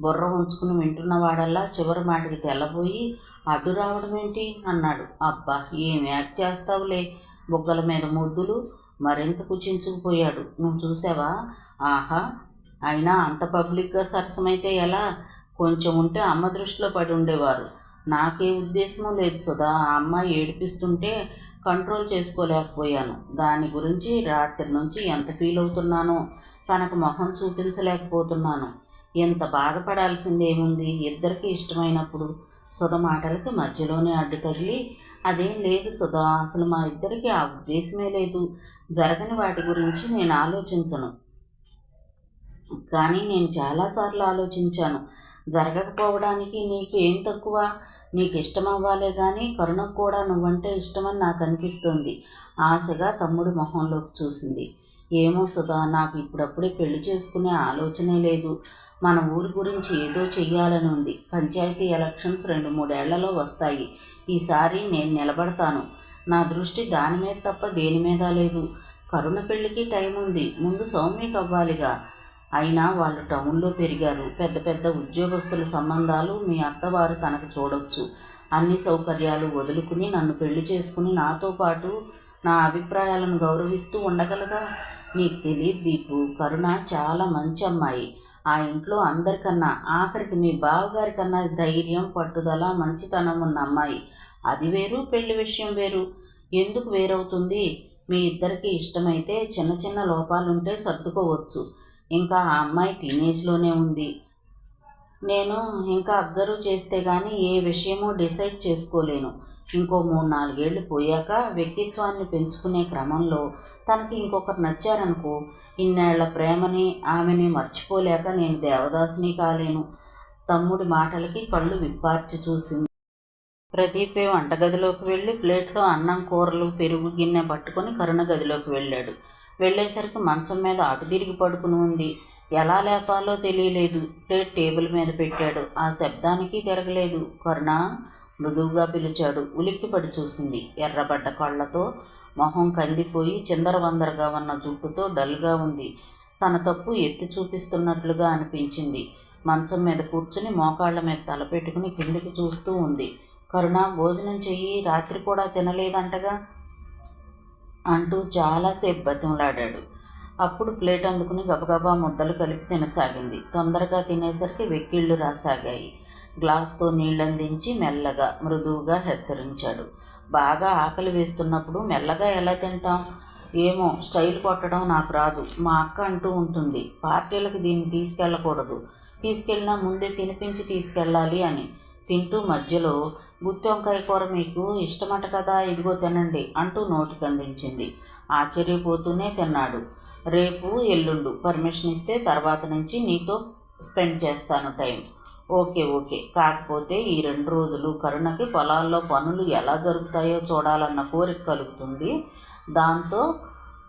బుర్ర ఉంచుకుని వింటున్నవాడల్లా చివరి మాటకి తెల్లబోయి, అడ్డు రావడం ఏంటి అన్నాడు. అబ్బా, ఏం యాక్ట్ చేస్తావులే. బుగ్గల మీద ముద్దులు. మరింత కుచించుకుపోయాడు. నువ్వు చూసావా? ఆహా, అయినా అంత పబ్లిక్గా సరసమైతే ఎలా? కొంచెం ఉంటే అమ్మ దృష్టిలో పడి ఉండేవారు. నాకే ఉద్దేశమూ లేదు సుధా. ఆ అమ్మాయి ఏడిపిస్తుంటే కంట్రోల్ చేసుకోలేకపోయాను. దాని గురించి రాత్రి నుంచి ఎంత ఫీల్ అవుతున్నానో తనకు మొహం చూపించలేకపోతున్నాను. ఎంత బాధపడాల్సిందేముంది? ఇద్దరికీ ఇష్టమైనప్పుడు. సుధ మాటలకి మధ్యలోనే అడ్డు తగిలి, అదేం లేదు సుధా, అసలు మా ఇద్దరికి ఆ ఉద్దేశమే లేదు. జరగని వాటి గురించి నేను ఆలోచించను, కానీ నేను చాలాసార్లు ఆలోచించాను. జరగకపోవడానికి నీకు ఏం తక్కువ? నీకు ఇష్టం అవ్వాలే కానీ కరుణకు కూడా నువ్వంటే ఇష్టమని నాకు అనిపిస్తుంది. ఆశగా తమ్ముడి మొహంలోకి చూసింది. ఏమో సుధా, నాకు ఇప్పుడప్పుడే పెళ్లి చేసుకునే ఆలోచనే లేదు. మన ఊరి గురించి ఏదో చెయ్యాలని ఉంది. పంచాయతీ ఎలక్షన్స్ 2-3 ఏళ్లలో వస్తాయి. ఈసారి నేను నిలబడతాను. నా దృష్టి దాని మీద తప్ప దేని మీద లేదు. కరుణ పెళ్లికి టైం ఉంది. ముందు సౌమ్యకి అవ్వాలిగా. అయినా వాళ్ళు టౌన్లో పెరిగారు. పెద్ద పెద్ద ఉద్యోగస్తుల సంబంధాలు మీ అత్తవారు తనకు చూడొచ్చు. అన్ని సౌకర్యాలు వదులుకుని నన్ను పెళ్లి చేసుకుని నాతో పాటు నా అభిప్రాయాలను గౌరవిస్తూ ఉండగలగా? నీకు తెలియదు దీపు, కరుణ చాలా మంచి అమ్మాయి. ఆ ఇంట్లో అందరికన్నా, ఆఖరికి మీ బావగారి కన్నా ధైర్యం, పట్టుదల, మంచితనం ఉన్న అమ్మాయి. అది వేరు, పెళ్లి విషయం వేరు. ఎందుకు వేరవుతుంది? మీ ఇద్దరికి ఇష్టమైతే చిన్న చిన్న లోపాలుంటే సర్దుకోవచ్చు. ఇంకా ఆ అమ్మాయి టీనేజ్లోనే ఉంది. నేను ఇంకా అబ్జర్వ్ చేస్తే కానీ ఏ విషయమూ డిసైడ్ చేసుకోలేను. ఇంకో 3-4 ఏళ్ళు పోయాక వ్యక్తిత్వాన్ని పెంచుకునే క్రమంలో తనకి ఇంకొకరు నచ్చారనుకో, ఇన్నేళ్ల ప్రేమని, ఆమెని మర్చిపోలేక నేను దేవదాసుని కాలేను. తమ్ముడి మాటలకి కళ్ళు విప్పార్చి చూసింది. ప్రదీపే వంటగదిలోకి వెళ్ళి ప్లేట్లో అన్నం, కూరలు, పెరుగు గిన్నె పట్టుకొని కరుణ గదిలోకి వెళ్ళాడు. వెళ్ళేసరికి మంచం మీద అటు తిరిగి పడుకుని ఉంది. ఎలా లేపాలో తెలియలేదు. ప్లేట్ టేబుల్ మీద పెట్టాడు. ఆ శబ్దానికి తిరగలేదు. కరుణ మృదువుగా పిలిచాడు. ఉలిక్కిపడి చూసింది. ఎర్రబడ్డ కళ్ళతో, మొహం కందిపోయి చిందరవందరగా ఉన్న జుట్టుతో డల్గా ఉంది. తన తప్పు ఎత్తి చూపిస్తున్నట్లుగా అనిపించింది. మంచం మీద కూర్చుని మోకాళ్ల మీద తలపెట్టుకుని కిందికి చూస్తూ ఉంది. కరుణ, భోజనం చెయ్యి, రాత్రి కూడా తినలేదంటగా అంటూ చాలాసేపు బతిమలాడాడు. అప్పుడు ప్లేట్ అందుకుని గబగబా ముద్దలు కలిపి తినసాగింది. తొందరగా తినేసరికి వెక్కిళ్ళు రాసాగాయి. గ్లాస్తో నీళ్ళందించి మెల్లగా, మృదువుగా హెచ్చరించాడు. బాగా ఆకలి వేస్తున్నప్పుడు మెల్లగా ఎలా తింటాం? ఏమో, స్టైల్ కొట్టడం నాకు రాదు. మా అక్క అంటూ ఉంటుంది, పార్టీలకు దీన్ని తీసుకెళ్ళకూడదు, తీసుకెళ్ళినా ముందే తినిపించి తీసుకెళ్ళాలి అని. తింటూ మధ్యలో, గుత్తి వంకాయ కూర మీకు ఇష్టమట కదా, ఇదిగో తినండి అంటూ నోటికి అందించింది. ఆశ్చర్యపోతూనే తిన్నాడు. రేపు ఎల్లుండు పర్మిషన్ ఇస్తే తర్వాత నుంచి నీతో స్పెండ్ చేస్తాను టైం. ఓకే, కాకపోతే ఈ 2 రోజులు కరుణకి పొలాల్లో పనులు ఎలా జరుగుతాయో చూడాలన్న కోరిక కలుగుతుంది. దాంతో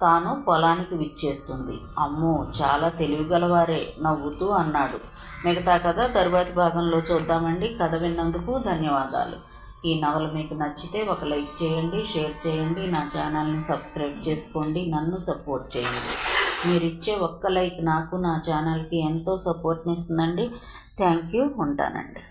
తాను పొలానికి విచ్చేస్తుంది. అమ్మో, చాలా తెలివిగలవారే, నవ్వుతూ అన్నాడు. మిగతా కథ తరువాతి భాగంలో చూద్దామండి. కథ విన్నందుకు ధన్యవాదాలు. ఈ నవల మీకు నచ్చితే ఒక లైక్ చేయండి, షేర్ చేయండి, నా ఛానల్ని సబ్స్క్రైబ్ చేసుకోండి, నన్ను సపోర్ట్ చేయండి. మీరిచ్చే ఒక్క లైక్ నాకు, నా ఛానల్కి ఎంతో సపోర్ట్ని ఇస్తుందండి. Thank you. ఉంటానండి.